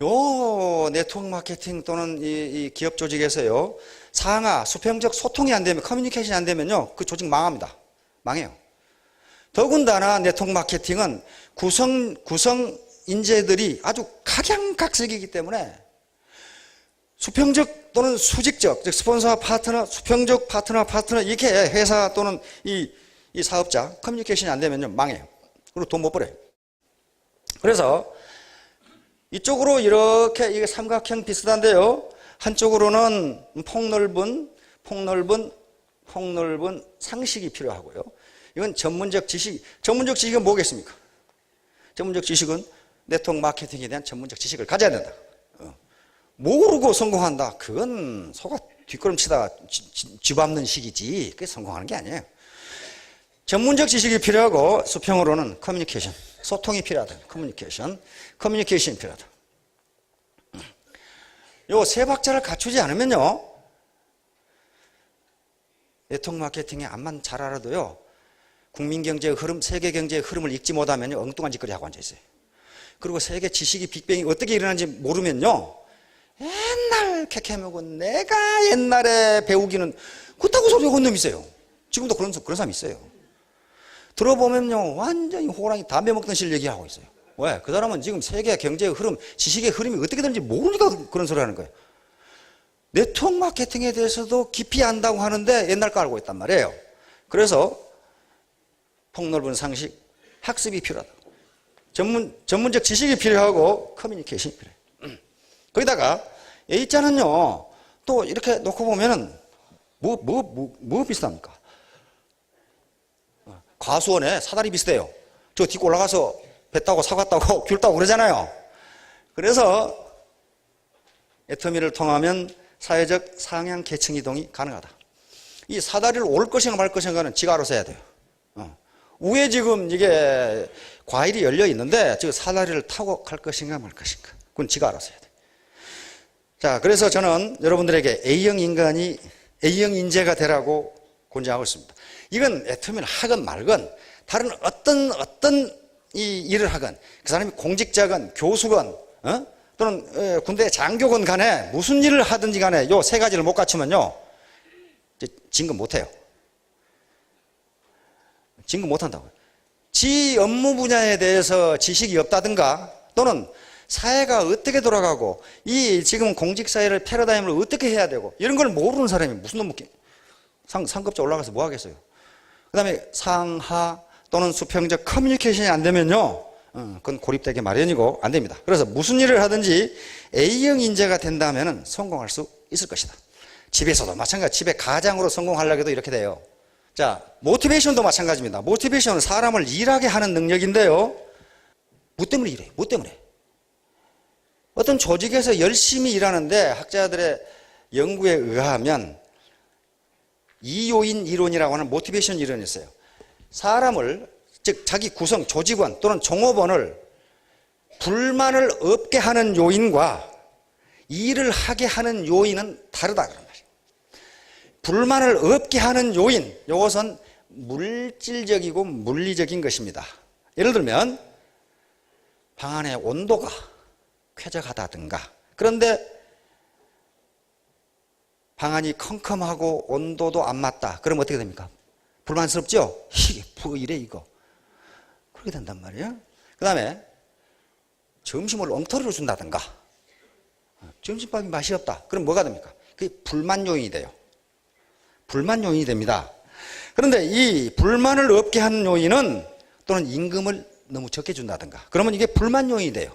요 네트워크 마케팅 또는 이 기업 조직에서요, 상하, 수평적 소통이 안 되면, 커뮤니케이션이 안 되면요, 그 조직 망합니다. 망해요. 더군다나 네트워크 마케팅은 구성 인재들이 아주 각양각색이기 때문에 수평적 또는 수직적, 즉 스폰서와 파트너, 수평적 파트너 이렇게 회사 또는 이 사업자 커뮤니케이션이 안 되면요, 망해요. 그리고 돈 못 벌어요. 그래서 이쪽으로 이렇게 이게 삼각형 비슷한데요, 한쪽으로는 폭넓은 상식이 필요하고요. 이건 전문적 지식은 뭐겠습니까? 전문적 지식은 네트워크 마케팅에 대한 전문적 지식을 가져야 된다. 모르고 성공한다, 그건 소가 뒷걸음치다가 쥐밟는 식이지, 그게 성공하는 게 아니에요. 전문적 지식이 필요하고, 수평으로는 커뮤니케이션, 소통이 필요하다. 커뮤니케이션이 필요하다. 요 세 박자를 갖추지 않으면요, 네트워크 마케팅에 암만 잘 알아도요, 국민 경제의 흐름, 세계 경제의 흐름을 읽지 못하면요, 엉뚱한 짓거리 하고 앉아있어요. 그리고 세계 지식이 빅뱅이 어떻게 일어나는지 모르면요, 옛날 캐캐먹고 내가 옛날에 배우기는 그렇다고 소리 건 놈이 있어요. 지금도 그런 사람이 있어요. 들어보면요, 완전히 호랑이 담배 먹던 실력이 하고 있어요. 왜? 그 사람은 지금 세계 경제의 흐름, 지식의 흐름이 어떻게 되는지 모르니까 그런 소리 하는 거예요. 네트워크 마케팅에 대해서도 깊이 안다고 하는데 옛날 거 알고 있단 말이에요. 그래서 폭넓은 상식, 학습이 필요하다. 전문적 지식이 필요하고 커뮤니케이션이 필요해요. 거기다가 A자는요, 또 이렇게 놓고 보면은 뭐 비슷합니까? 과수원에 사다리 비슷해요. 저 딛고 올라가서 배 타고 사과 타고 귤 타고 그러잖아요. 그래서 애터미를 통하면 사회적 상향 계층 이동이 가능하다. 이 사다리를 올 것인가 말 것인가는 지가 알아서 해야 돼요. 위에 지금 이게 과일이 열려 있는데 저 사다리를 타고 갈 것인가 말 것인가, 그건 지가 알아서 해야 돼요. 자, 그래서 저는 여러분들에게 A형 인재가 되라고 권장하고 있습니다. 이건 애터미를 하건 말건 다른 어떤 이 일을 하건, 그 사람이 공직자건 교수건 또는 군대 장교건 간에 무슨 일을 하든지 간에 요 세 가지를 못 갖추면요, 진급 못해요. 진급 못한다고요. 지 업무 분야에 대해서 지식이 없다든가, 또는 사회가 어떻게 돌아가고 이 지금 공직사회를 패러다임을 어떻게 해야 되고 이런 걸 모르는 사람이 무슨 놈 상급자 올라가서 뭐 하겠어요. 그 다음에 상하 또는 수평적 커뮤니케이션이 안 되면요, 그건 고립되기 마련이고 안 됩니다. 그래서 무슨 일을 하든지 A형 인재가 된다면 성공할 수 있을 것이다. 집에서도 마찬가지, 집에 가장으로 성공하려고 해도 이렇게 돼요. 자, 모티베이션도 마찬가지입니다. 모티베이션은 사람을 일하게 하는 능력인데요, 뭐 때문에 일해요? 뭐 때문에? 어떤 조직에서 열심히 일하는데 학자들의 연구에 의하면 이요인 이론이라고 하는 모티베이션 이론이 있어요. 사람을, 즉 자기 구성, 조직원 또는 종업원을 불만을 없게 하는 요인과 일을 하게 하는 요인은 다르다 그런 말이에요. 불만을 없게 하는 요인, 이것은 물질적이고 물리적인 것입니다. 예를 들면 방 안의 온도가 쾌적하다든가, 그런데 방안이 컴컴하고 온도도 안 맞다. 그럼 어떻게 됩니까? 불만스럽죠? 이게 뭐 이래 이거. 그렇게 된단 말이에요. 그 다음에 점심을 엉터리로 준다든가, 점심밥이 맛이 없다. 그럼 뭐가 됩니까? 그게 불만 요인이 돼요. 불만 요인이 됩니다. 그런데 이 불만을 없게 하는 요인은, 또는 임금을 너무 적게 준다든가, 그러면 이게 불만 요인이 돼요.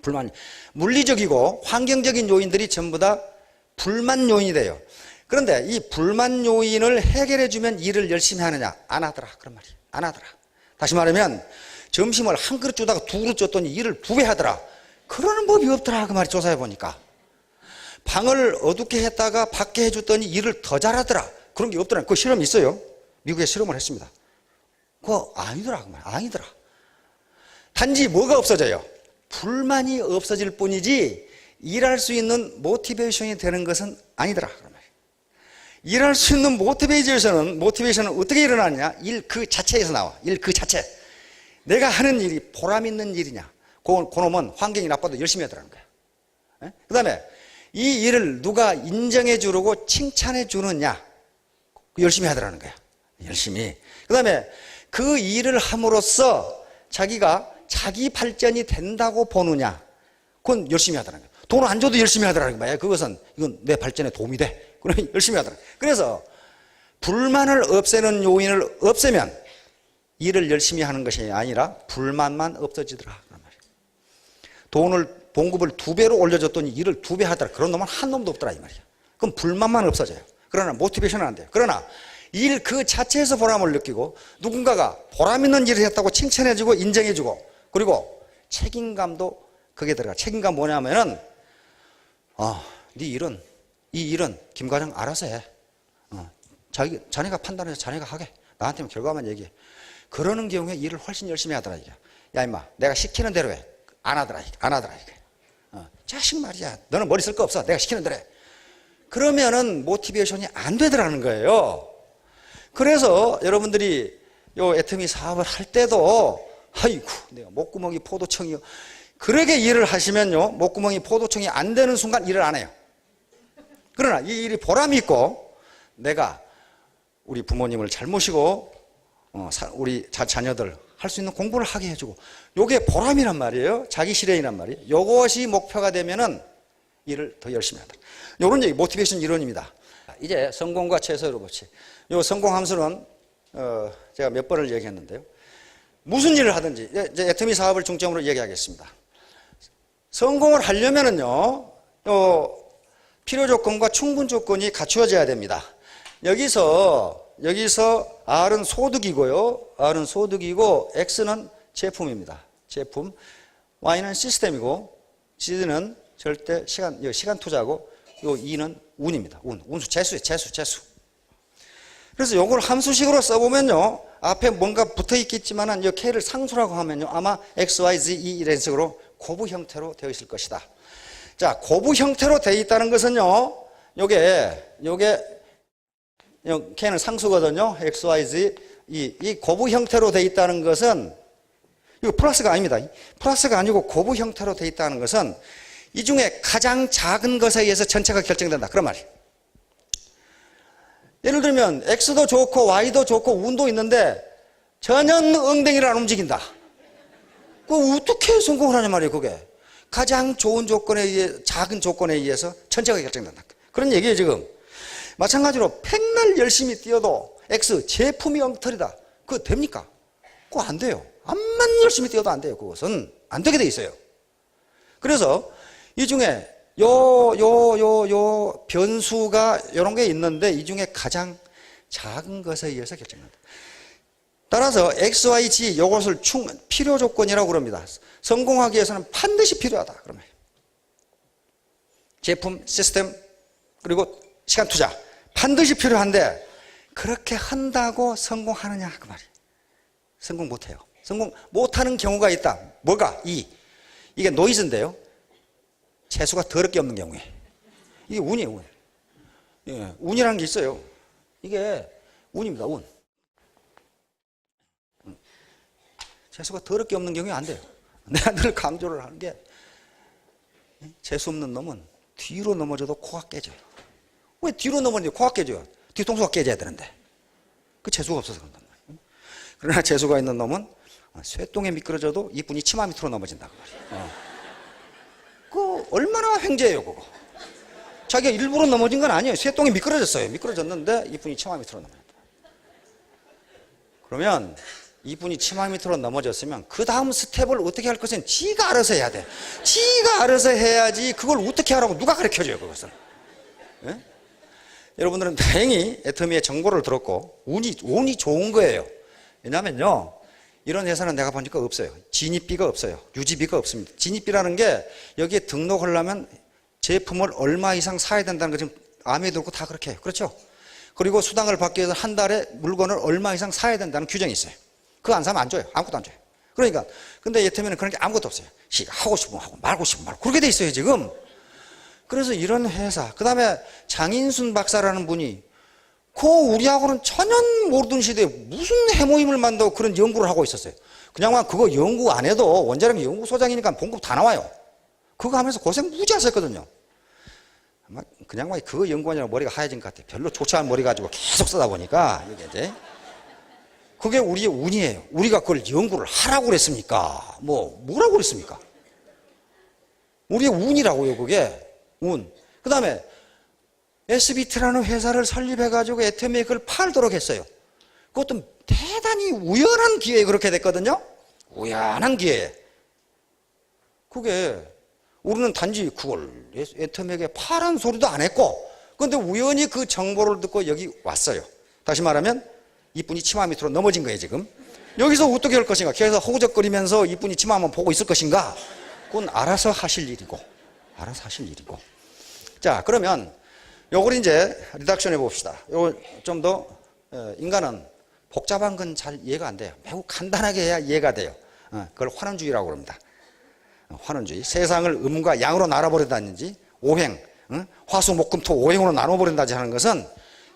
불만, 물리적이고 환경적인 요인들이 전부 다 불만 요인이 돼요. 그런데 이 불만 요인을 해결해 주면 일을 열심히 하느냐? 안 하더라. 그런 말이에요. 안 하더라. 다시 말하면 점심을 한 그릇 주다가 두 그릇 줬더니 일을 두 배 하더라. 그러는 법이 없더라. 그 말이 조사해 보니까. 방을 어둡게 했다가 밖에 해줬더니 일을 더 잘하더라. 그런 게 없더라. 그 실험이 있어요. 미국에 실험을 했습니다. 그거 아니더라. 그 말. 아니더라. 단지 뭐가 없어져요? 불만이 없어질 뿐이지 일할 수 있는 모티베이션이 되는 것은 아니더라. 일할 수 있는 모티베이션은 어떻게 일어나느냐? 일 그 자체에서 나와. 일 그 자체. 내가 하는 일이 보람 있는 일이냐? 그놈은 환경이 나빠도 열심히 하더라는 거야. 그 다음에 이 일을 누가 인정해 주고 칭찬해 주느냐? 열심히 하더라는 거야. 열심히. 그 다음에 그 일을 함으로써 자기가 자기 발전이 된다고 보느냐? 그건 열심히 하더라는 거야. 돈 안 줘도 열심히 하더라는 거야. 그것은 이건 내 발전에 도움이 돼. 그러면 열심히 하더라는 거야. 그래서 불만을 없애는 요인을 없애면 일을 열심히 하는 것이 아니라 불만만 없어지더라. 그런 말이야. 봉급을 2배로 올려줬더니 일을 2배 하더라. 그런 놈은 한 놈도 없더라 이 말이야. 그럼 불만만 없어져요. 그러나 모티베이션은 안 돼요. 그러나 일 그 자체에서 보람을 느끼고 누군가가 보람 있는 일을 했다고 칭찬해주고 인정해주고, 그리고 책임감도 그게 들어가. 책임감 뭐냐면은 이 일은 김 과장 알아서 해. 자네가 판단해서 자네가 하게. 나한테는 결과만 얘기해. 그러는 경우에 일을 훨씬 열심히 하더라 이게. 야 임마, 내가 시키는 대로 해. 안 하더라 이게. 자식 말이야. 너는 머리 쓸 거 없어. 내가 시키는 대로 해. 그러면은 모티베이션이 안 되더라는 거예요. 그래서 여러분들이 요 애터미 사업을 할 때도 아이고, 내가 목구멍이 포도청이요. 그렇게 일을 하시면요, 목구멍이 포도청이 안 되는 순간 일을 안 해요. 그러나 이 일이 보람이 있고, 내가 우리 부모님을 잘 모시고, 우리 자녀들 할 수 있는 공부를 하게 해주고, 요게 보람이란 말이에요. 자기 실현이란 말이에요. 요것이 목표가 되면은 일을 더 열심히 하다. 요런 얘기, 모티베이션 이론입니다. 이제 성공과 최소의 법칙. 요 성공 함수는, 제가 몇 번을 얘기했는데요. 무슨 일을 하든지, 이제 애터미 사업을 중점으로 얘기하겠습니다. 성공을 하려면은요, 필요 조건과 충분 조건이 갖추어져야 됩니다. 여기서 R은 소득이고요. R은 소득이고, X는 제품입니다. 제품. Y는 시스템이고, Z는 절대 시간 투자고, 요 E는 운입니다. 운수, 재수예요. 재수. 그래서 요걸 함수식으로 써보면요, 앞에 뭔가 붙어 있겠지만은 이 K를 상수라고 하면요, 아마 X, Y, Z, E 이런 식으로 고부 형태로 되어 있을 것이다. 자, 고부 형태로 되어 있다는 것은요, 요게 K는 상수거든요. X, Y, Z, E. 이 고부 형태로 되어 있다는 것은, 이거 플러스가 아닙니다. 플러스가 아니고 고부 형태로 되어 있다는 것은 이 중에 가장 작은 것에 의해서 전체가 결정된다. 그런 말이에요. 예를 들면 X도 좋고 Y도 좋고 운도 있는데 전혀 엉덩이를 안 움직인다. 그 어떻게 성공을 하냐 말이에요. 그게 가장 좋은 조건에 의해, 작은 조건에 의해서 전체가 결정된다. 그런 얘기예요 지금. 마찬가지로 백날 열심히 뛰어도 X 제품이 엉터리다. 그거 됩니까? 그거 안 돼요. 암만 열심히 뛰어도 안 돼요. 그것은 안 되게 돼 있어요. 그래서 이 중에 요 변수가 이런 게 있는데 이 중에 가장 작은 것에 의해서 결정된다. 따라서 X, Y, Z 이것을 필요 조건이라고 그럽니다. 성공하기 위해서는 반드시 필요하다. 그러면 제품, 시스템, 그리고 시간 투자 반드시 필요한데 그렇게 한다고 성공하느냐 그 말이에요. 성공 못해요. 성공 못하는 경우가 있다. 뭐가? 이게 노이즈인데요. 재수가 더럽게 없는 경우에. 이게 운이에요, 운. 예, 운이라는 게 있어요. 이게 운입니다, 운. 재수가 더럽게 없는 경우에 안 돼요. 내가 늘 강조를 하는 게, 재수 없는 놈은 뒤로 넘어져도 코가 깨져요. 왜 뒤로 넘어지는데 코가 깨져요? 뒤통수가 깨져야 되는데. 그 재수가 없어서 그런단 말이에요. 그러나 재수가 있는 놈은 쇠똥에 미끄러져도 이뿐이 치마 밑으로 넘어진다. 그 말이에요. 그 얼마나 횡재예요, 그거. 자기가 일부러 넘어진 건 아니에요. 쇠똥이 미끄러졌어요. 미끄러졌는데 이분이 치마 밑으로 넘어졌다. 그러면 이분이 치마 밑으로 넘어졌으면 그 다음 스텝을 어떻게 할 것은 지가 알아서 해야 돼. 지가 알아서 해야지 그걸 어떻게 하라고 누가 가르쳐줘요, 그것을. 예? 여러분들은 다행히 애터미의 정보를 들었고 운이 좋은 거예요. 왜냐면요, 이런 회사는 내가 보니까 없어요. 진입비가 없어요. 유지비가 없습니다. 진입비라는 게 여기에 등록하려면 제품을 얼마 이상 사야 된다는 거 지금 암에 들고 다 그렇게 해요. 그렇죠? 그리고 수당을 받기 위해서 한 달에 물건을 얼마 이상 사야 된다는 규정이 있어요. 그거 안 사면 안 줘요. 아무것도 안 줘요. 그러니까 근데 애터미는 그런 게 아무것도 없어요. 지가 하고 싶으면 하고 말고 싶으면 말고 그렇게 돼 있어요 지금. 그래서 이런 회사, 그 다음에 장인순 박사라는 분이 우리하고는 전혀 모르던 시대에 무슨 해모임을 만들고 그런 연구를 하고 있었어요. 그냥 그거 연구 안 해도 원자력 연구소장이니까 봉급 다 나와요. 그거 하면서 고생 무지 하셨거든요. 그냥 그거 연구하느라 머리가 하얘진 것 같아요. 별로 좋지 않은 머리 가지고 계속 쓰다 보니까 이게 이제 그게 우리의 운이에요. 우리가 그걸 연구를 하라고 그랬습니까? 뭐라고 그랬습니까? 우리의 운이라고요, 그게. 운. 그 다음에 SBT라는 회사를 설립해가지고 애터미에 그걸 팔도록 했어요. 그것도 대단히 우연한 기회에 그렇게 됐거든요. 우연한 기회에. 그게 우리는 단지 그걸 애터미에게 파란 소리도 안 했고, 그런데 우연히 그 정보를 듣고 여기 왔어요. 다시 말하면 이분이 치마 밑으로 넘어진 거예요 지금. 여기서 어떻게 할 것인가, 계속 허우적거리면서 이분이 치마만 보고 있을 것인가, 그건 알아서 하실 일이고. 자, 그러면 요걸 이제 리덕션 해봅시다. 요걸 좀 더, 인간은 복잡한 건 잘 이해가 안 돼요. 매우 간단하게 해야 이해가 돼요. 그걸 환원주의라고 합니다. 환원주의. 세상을 음과 양으로 나눠버린다든지, 오행, 화수, 목, 금, 토, 오행으로 나눠버린다든지 하는 것은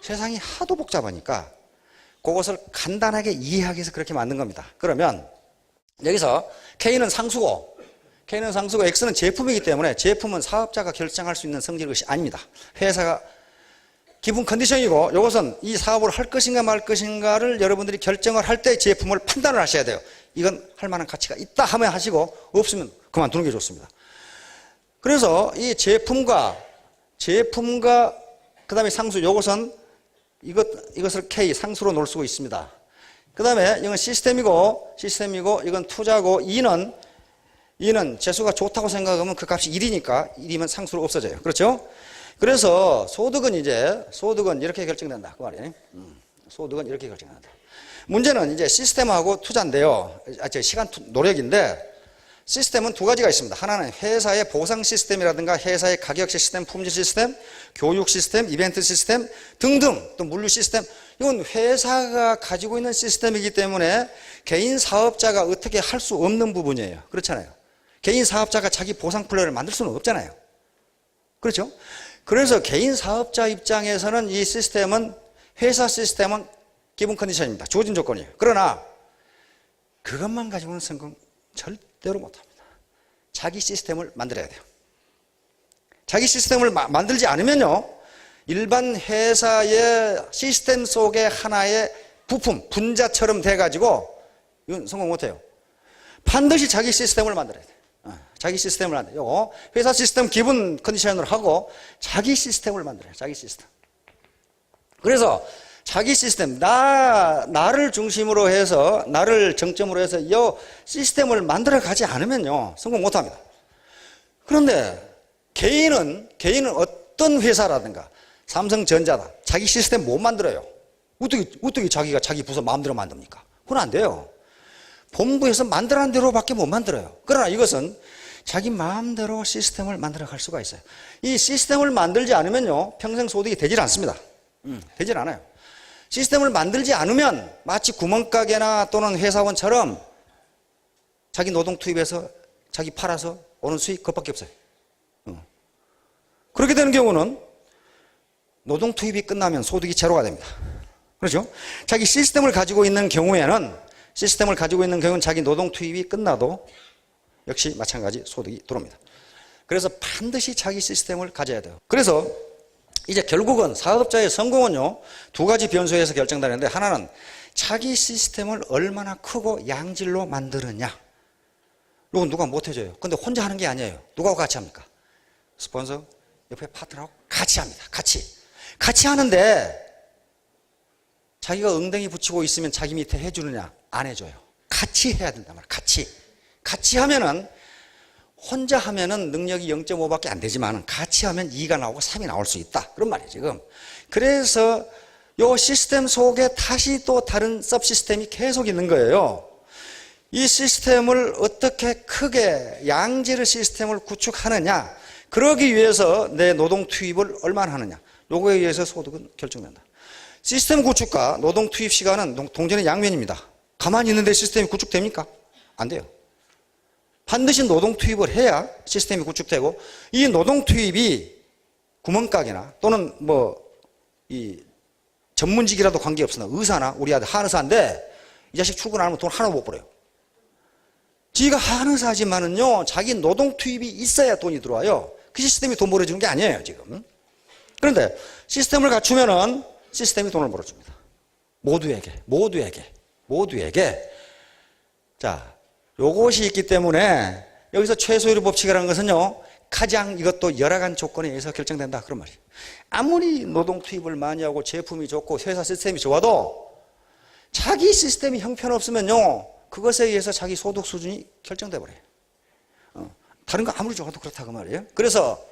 세상이 하도 복잡하니까 그것을 간단하게 이해하기 위해서 그렇게 만든 겁니다. 그러면 여기서 K는 상수고, X는 제품이기 때문에 제품은 사업자가 결정할 수 있는 성질의 것이 아닙니다. 회사가 기본 컨디션이고, 이것은 이 사업을 할 것인가 말 것인가를 여러분들이 결정을 할 때 제품을 판단을 하셔야 돼요. 이건 할 만한 가치가 있다 하면 하시고, 없으면 그만두는 게 좋습니다. 그래서 이 제품과 그 다음에 상수, 이것은 이것을 K, 상수로 놓을 수가 있습니다. 그 다음에 이건 시스템이고, 이건 투자고, E는 재수가 좋다고 생각하면 그 값이 1이니까 1이면 상수로 없어져요. 그렇죠? 그래서 소득은 이렇게 결정된다. 그 말이에요. 소득은 이렇게 결정된다. 문제는 이제 시스템하고 투자인데요. 시간 노력인데, 시스템은 두 가지가 있습니다. 하나는 회사의 보상 시스템이라든가 회사의 가격 시스템, 품질 시스템, 교육 시스템, 이벤트 시스템 등등, 또 물류 시스템. 이건 회사가 가지고 있는 시스템이기 때문에 개인 사업자가 어떻게 할 수 없는 부분이에요. 그렇잖아요. 개인 사업자가 자기 보상 플랜을 만들 수는 없잖아요. 그렇죠? 그래서 개인 사업자 입장에서는 이 시스템은, 회사 시스템은 기본 컨디션입니다. 주어진 조건이에요. 그러나 그것만 가지고는 성공 절대로 못합니다. 자기 시스템을 만들어야 돼요. 자기 시스템을 만들지 않으면요, 일반 회사의 시스템 속의 하나의 부품, 분자처럼 돼가지고 이건 성공 못해요. 반드시 자기 시스템을 만들어야 돼요. 자기 시스템을 만들어요. 회사 시스템 기본 컨디션으로 하고 자기 시스템을 만들어요. 자기 시스템. 그래서 자기 시스템, 나를 중심으로 해서, 나를 정점으로 해서 이 시스템을 만들어 가지 않으면요, 성공 못 합니다. 그런데 개인은 어떤 회사라든가, 삼성전자다, 자기 시스템 못 만들어요. 어떻게 자기가 자기 부서 마음대로 만듭니까? 그건 안 돼요. 본부에서 만들라는 대로밖에 못 만들어요. 그러나 이것은 자기 마음대로 시스템을 만들어 갈 수가 있어요. 이 시스템을 만들지 않으면요, 평생 소득이 되질 않습니다. 되질 않아요. 시스템을 만들지 않으면 마치 구멍가게나 또는 회사원처럼 자기 노동 투입해서 자기 팔아서 오는 수익 그것밖에 없어요. 그렇게 되는 경우는 노동 투입이 끝나면 소득이 제로가 됩니다. 그렇죠? 자기 시스템을 가지고 있는 경우에는 자기 노동 투입이 끝나도 역시 마찬가지 소득이 들어옵니다. 그래서 반드시 자기 시스템을 가져야 돼요. 그래서 이제 결국은 사업자의 성공은요, 두 가지 변수에서 결정되는데, 하나는 자기 시스템을 얼마나 크고 양질로 만드느냐. 이건 누가 못 해줘요. 근데 혼자 하는 게 아니에요. 누가 같이 합니까? 스폰서, 옆에 파트너하고 같이 합니다. 같이 하는데 자기가 엉덩이 붙이고 있으면 자기 밑에 해주느냐? 안 해줘요. 같이 해야 된단 말이에요. 같이 하면은, 혼자 하면은 능력이 0.5밖에 안 되지만 같이 하면 2가 나오고 3이 나올 수 있다. 그런 말이에요, 지금. 그래서 이 시스템 속에 다시 또 다른 서브 시스템이 계속 있는 거예요. 이 시스템을 어떻게 크게 양질의 시스템을 구축하느냐, 그러기 위해서 내 노동 투입을 얼마나 하느냐, 요거에 의해서 소득은 결정된다. 시스템 구축과 노동 투입 시간은 동전의 양면입니다. 가만히 있는데 시스템이 구축됩니까? 안 돼요. 반드시 노동 투입을 해야 시스템이 구축되고, 이 노동 투입이 구멍가게나 또는 이 전문직이라도 관계없으나 의사나 우리 아들 한의사인데 이 자식 출근 안 하면 돈 하나 못 벌어요. 지가 한의사지만은요, 자기 노동 투입이 있어야 돈이 들어와요. 그 시스템이 돈 벌어주는 게 아니에요, 지금. 그런데 시스템을 갖추면은 시스템이 돈을 벌어줍니다. 모두에게. 자, 요것이 있기 때문에 여기서 최소율의 법칙이라는 것은요, 가장 이것도 열악한 조건에 의해서 결정된다, 그런 말이에요. 아무리 노동 투입을 많이 하고 제품이 좋고 회사 시스템이 좋아도 자기 시스템이 형편없으면요, 그것에 의해서 자기 소득 수준이 결정돼 버려요. 다른 거 아무리 좋아도 그렇다, 그 말이에요. 그래서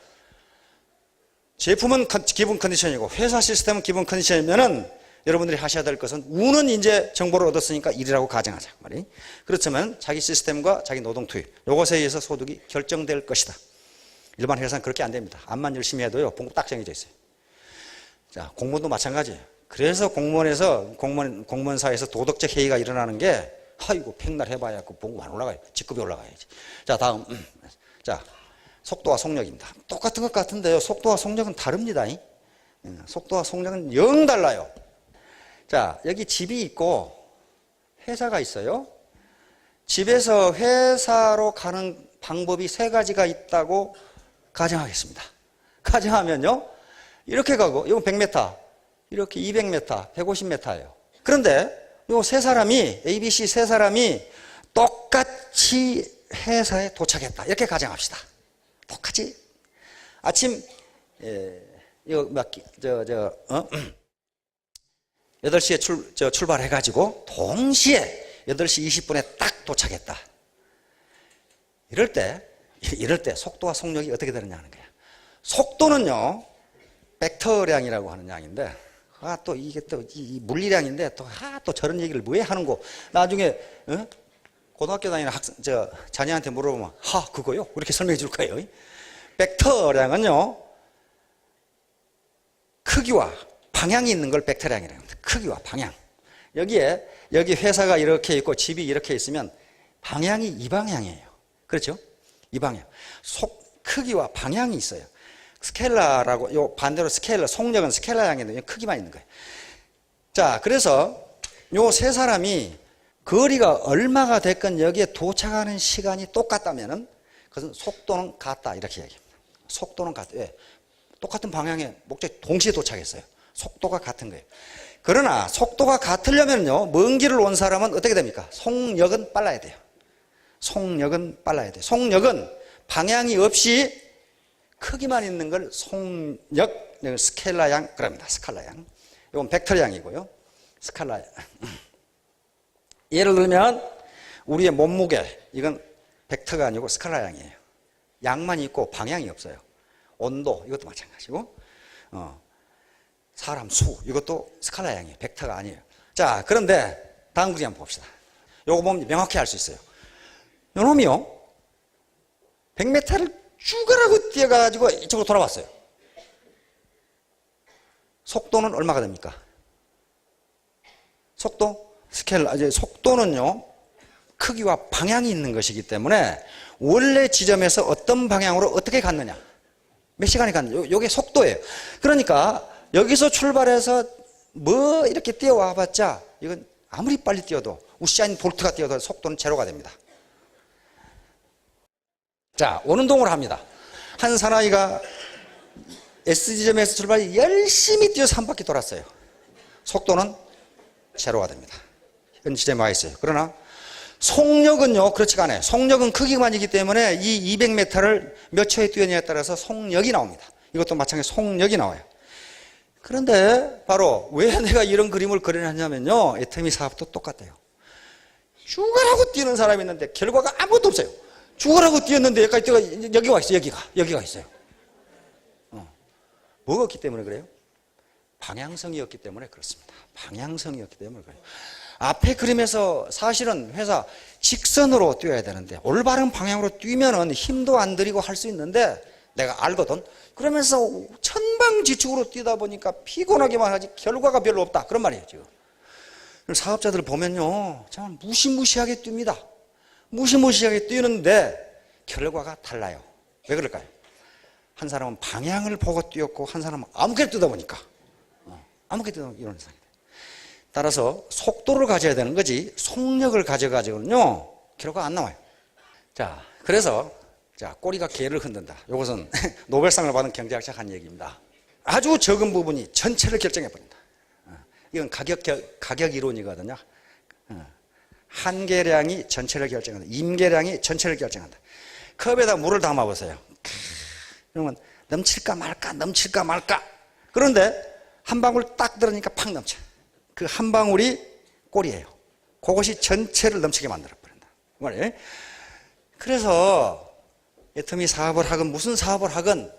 제품은 기본 컨디션이고 회사 시스템은 기본 컨디션이면은 여러분들이 하셔야 될 것은, 우는 이제 정보를 얻었으니까 일이라고 가정하자, 말이에요. 그렇지만 자기 시스템과 자기 노동 투입, 이것에 의해서 소득이 결정될 것이다. 일반 회사는 그렇게 안 됩니다. 암만 열심히 해도요, 봉급 딱 정해져 있어요. 자, 공무원도 마찬가지예요. 그래서 공무원사에서 도덕적 해이가 일어나는 게, 아이고 백날 해봐야 그 봉급 안 올라가요. 직급이 올라가야지. 자, 다음. 자, 속도와 속력입니다. 똑같은 것 같은데요, 속도와 속력은 다릅니다. 속도와 속력은 영 달라요. 자, 여기 집이 있고 회사가 있어요. 집에서 회사로 가는 방법이 세 가지가 있다고 가정하겠습니다. 가정하면요, 이렇게 가고, 이건 100m, 이렇게 200m, 150m예요. 그런데 이 세 사람이, ABC 세 사람이 똑같이 회사에 도착했다. 이렇게 가정합시다. 똑같이. 아침, 이거 막, 8시에 출발해가지고, 동시에 8시 20분에 딱 도착했다. 이럴 때 속도와 속력이 어떻게 되느냐 하는 거야. 속도는요, 벡터량이라고 하는 양인데, 또 이게 또 이 물리량인데, 또 저런 얘기를 왜 하는고. 나중에, 고등학교 다니는 자녀한테 물어보면, 그거요? 이렇게 설명해 줄 거예요. 벡터량은요, 크기와 방향이 있는 걸 벡터량이라고 합니다. 크기와 방향. 여기 회사가 이렇게 있고 집이 이렇게 있으면 방향이 이 방향이에요. 그렇죠? 이 방향. 크기와 방향이 있어요. 스케일러라고, 요 반대로 스케일러, 속력은 스케일러 양인데 크기만 있는 거예요. 자, 그래서 요 세 사람이 거리가 얼마가 됐건 여기에 도착하는 시간이 똑같다면은 그것은 속도는 같다. 이렇게 얘기합니다. 속도는 같다. 왜? 똑같은 방향에 목적지 동시에 도착했어요. 속도가 같은 거예요. 그러나 속도가 같으려면요, 먼 길을 온 사람은 어떻게 됩니까? 속력은 빨라야 돼요. 속력은 빨라야 돼요. 속력은 방향이 없이 크기만 있는 걸 속력, 스케일러 양, 그럽니다. 스칼라 양. 이건 벡터 양이고요. 스칼라 양. 예를 들면, 우리의 몸무게, 이건 벡터가 아니고 스칼라 양이에요. 양만 있고 방향이 없어요. 온도, 이것도 마찬가지고, 사람 수, 이것도 스칼라 양이에요. 벡터가 아니에요. 자, 그런데 다음 그림 한번 봅시다. 요거 보면 명확히 알 수 있어요. 요 놈이요, 100m를 쭉 뛰어가지고 이쪽으로 돌아왔어요. 속도는 얼마가 됩니까? 속도? 속도는요, 크기와 방향이 있는 것이기 때문에 원래 지점에서 어떤 방향으로 어떻게 갔느냐, 몇 시간이 갔느냐, 요게 속도예요. 그러니까 여기서 출발해서 뭐 이렇게 뛰어와 봤자 이건 아무리 빨리 뛰어도, 우사인 볼트가 뛰어도 속도는 제로가 됩니다. 자, 원운동을 합니다. 한 사나이가 S지점에서 출발해 열심히 뛰어서 한 바퀴 돌았어요. 속도는 제로가 됩니다. 현 지점에 와 있어요. 그러나 속력은요, 그렇지가 않아요. 속력은 크기만이기 때문에 이 200m를 몇 초에 뛰었냐에 따라서 속력이 나옵니다. 이것도 마찬가지로 속력이 나와요. 그런데 바로 왜 내가 이런 그림을 그려놨냐면요, 애터미 사업도 똑같아요. 죽으라고 뛰는 사람이 있는데 결과가 아무것도 없어요. 죽으라고 뛰었는데 여기가 있어요. 여기가 있어요. 뭐가 없기 때문에 그래요? 방향성이었기 때문에 그렇습니다. 방향성이었기 때문에 그래요. 앞에 그림에서 사실은 회사 직선으로 뛰어야 되는데 올바른 방향으로 뛰면은 힘도 안 들이고 할 수 있는데 내가 알거든. 그러면서 천방지축으로 뛰다 보니까 피곤하기만 하지 결과가 별로 없다. 그런 말이에요, 지금. 사업자들 보면요, 참 무시무시하게 뜁니다. 무시무시하게 뛰는데 결과가 달라요. 왜 그럴까요? 한 사람은 방향을 보고 뛰었고 한 사람은 아무렇게나 뛰다 보니까 아무렇게나 뛰다 보니까 이런 현상이 돼요. 따라서 속도를 가져야 되는 거지 속력을 가져가지고는요 결과가 안 나와요. 자, 그래서 꼬리가 개를 흔든다. 이것은 노벨상을 받은 경제학자가 한 얘기입니다. 아주 적은 부분이 전체를 결정해버린다. 이건 가격 이론이거든요. 한계량이 전체를 결정한다. 임계량이 전체를 결정한다. 컵에다 물을 담아보세요. 그러면 넘칠까 말까. 그런데 한 방울 딱 들으니까 팍 넘쳐. 그 한 방울이 꼴이에요. 그것이 전체를 넘치게 만들어버린다. 말이에요. 그래서 애터미 사업을 하건 무슨 사업을 하건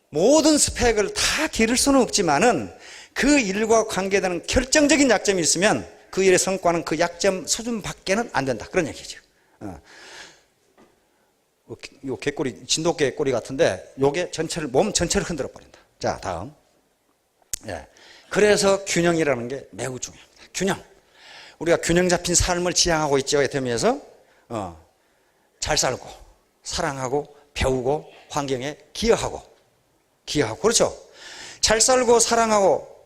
모든 스펙을 다 기를 수는 없지만은 그 일과 관계되는 결정적인 약점이 있으면 그 일의 성과는 그 약점 수준 밖에는 안 된다. 그런 얘기죠. 요 개꼬리, 진돗개 꼬리 같은데 요게 몸 전체를 흔들어 버린다. 자, 다음. 예. 그래서 균형이라는 게 매우 중요합니다. 균형. 우리가 균형 잡힌 삶을 지향하고 있죠. 애터미에서. 잘 살고, 사랑하고, 배우고, 환경에 기여하고. 그렇죠? 잘 살고, 사랑하고,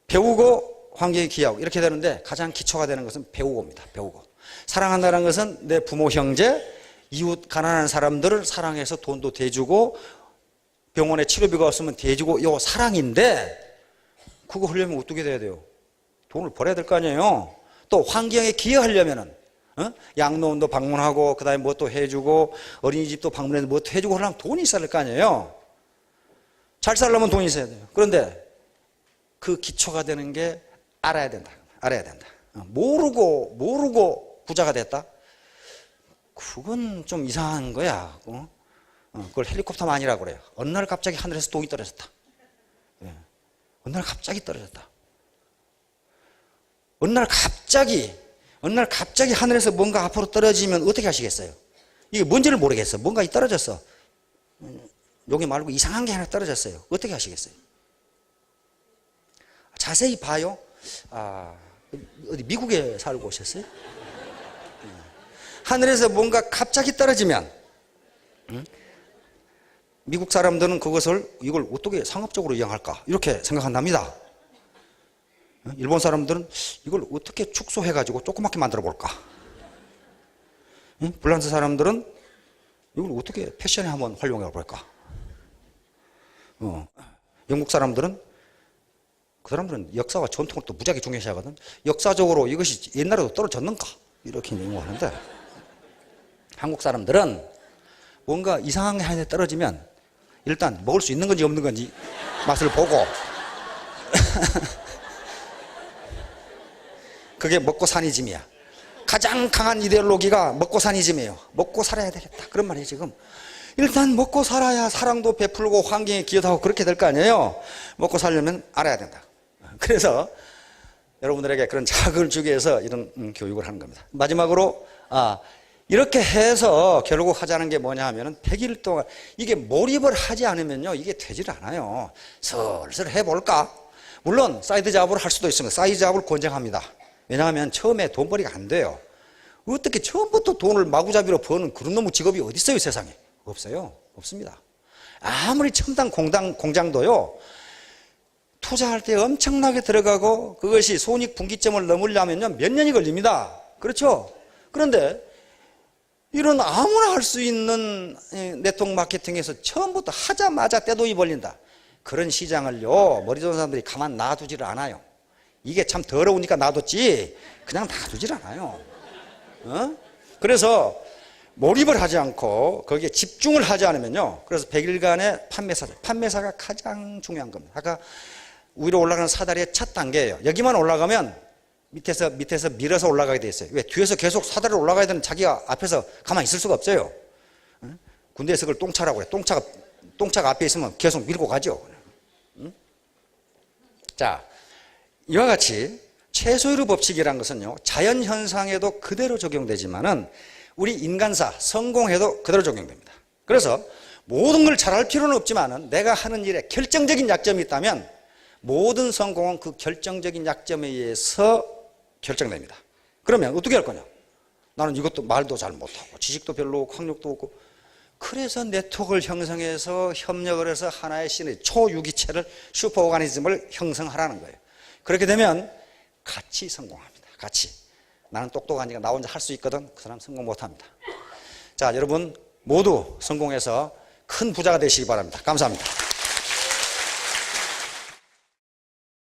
배우고, 환경에 기여하고. 이렇게 되는데 가장 기초가 되는 것은 배우고입니다. 배우고. 사랑한다는 것은 내 부모, 형제, 이웃 가난한 사람들을 사랑해서 돈도 대주고 병원에 치료비가 없으면 대주고 요 사랑인데 그거 하려면 어떻게 돼야 돼요? 돈을 벌어야 될 거 아니에요. 또 환경에 기여하려면은 양로원도 방문하고 그다음에 뭐 또 해주고 어린이집도 방문해서 뭐 또 해주고 하려면 돈이 있어야 될 거 아니에요. 잘 살려면 돈이 있어야 돼요. 그런데 그 기초가 되는 게 알아야 된다. 알아야 된다. 모르고 부자가 됐다? 그건 좀 이상한 거야. 그걸 헬리콥터가 아니라고 그래요. 어느 날 갑자기 하늘에서 돈이 떨어졌다. 어느 날 갑자기 떨어졌다. 어느 날 갑자기 하늘에서 뭔가 앞으로 떨어지면 어떻게 하시겠어요? 이게 뭔지를 모르겠어. 뭔가 떨어졌어. 여기 말고 이상한 게 하나 떨어졌어요. 어떻게 하시겠어요? 자세히 봐요. 어디 미국에 살고 오셨어요? 하늘에서 뭔가 갑자기 떨어지면 미국 사람들은 이걸 어떻게 상업적으로 이용할까 이렇게 생각한답니다. 일본 사람들은 이걸 어떻게 축소해가지고 조그맣게 만들어 볼까. 프랑스 사람들은 이걸 어떻게 패션에 한번 활용해 볼까. 영국 사람들은 그 사람들은 역사와 전통을 또 무지하게 중요시하거든. 역사적으로 이것이 옛날에도 떨어졌는가 이렇게 연구하는데 한국 사람들은 뭔가 이상한 게 하나 떨어지면 일단 먹을 수 있는 건지 없는 건지 맛을 보고 그게 먹고 사니즘이야. 가장 강한 이데올로기가 먹고 사니즘이에요. 먹고 살아야 되겠다 그런 말이에요. 지금 일단 먹고 살아야 사랑도 베풀고 환경에 기여도 하고 그렇게 될 거 아니에요. 먹고 살려면 알아야 된다. 그래서 여러분들에게 그런 자극을 주기 위해서 이런 교육을 하는 겁니다. 마지막으로 이렇게 해서 결국 하자는 게 뭐냐 하면은 100일 동안 이게 몰입을 하지 않으면요 이게 되질 않아요. 슬슬 해볼까? 물론 사이드 잡으로 할 수도 있습니다. 사이드 잡을 권장합니다. 왜냐하면 처음에 돈벌이가 안 돼요. 어떻게 처음부터 돈을 마구잡이로 버는 그런 놈의 직업이 어디 있어요 세상에? 없어요. 없습니다. 아무리 첨단 공장도요 투자할 때 엄청나게 들어가고 그것이 손익분기점을 넘으려면요 몇 년이 걸립니다. 그렇죠? 그런데 이런 아무나 할 수 있는 네트워크 마케팅에서 처음부터 하자마자 떼돈이 벌린다. 그런 시장을요 머리 좋은 사람들이 가만 놔두지를 않아요. 이게 참 더러우니까 놔뒀지 그냥 놔두질 않아요. 그래서 몰입을 하지 않고 거기에 집중을 하지 않으면요 그래서 100일간의 판매사가 가장 중요한 겁니다. 아까 위로 올라가는 사다리의 첫 단계예요. 여기만 올라가면 밑에서 밀어서 올라가게 돼 있어요. 왜? 뒤에서 계속 사다리를 올라가야 되는 자기가 앞에서 가만히 있을 수가 없어요. 군대에서 그걸 똥차라고 그래. 똥차가 앞에 있으면 계속 밀고 가죠. 자, 이와 같이 최소율의 법칙이라는 것은요 자연현상에도 그대로 적용되지만은 우리 인간사 성공에도 그대로 적용됩니다. 그래서 모든 걸 잘할 필요는 없지만은 내가 하는 일에 결정적인 약점이 있다면 모든 성공은 그 결정적인 약점에 의해서 결정됩니다. 그러면 어떻게 할 거냐? 나는 이것도 말도 잘 못하고 지식도 별로 없고 학력도 없고 그래서 네트워크를 형성해서 협력을 해서 하나의 시너지 초유기체를 슈퍼오가니즘을 형성하라는 거예요. 그렇게 되면 같이 성공합니다. 같이. 나는 똑똑하니까 나 혼자 할 수 있거든. 그 사람 성공 못합니다. 자, 여러분 모두 성공해서 큰 부자가 되시기 바랍니다. 감사합니다.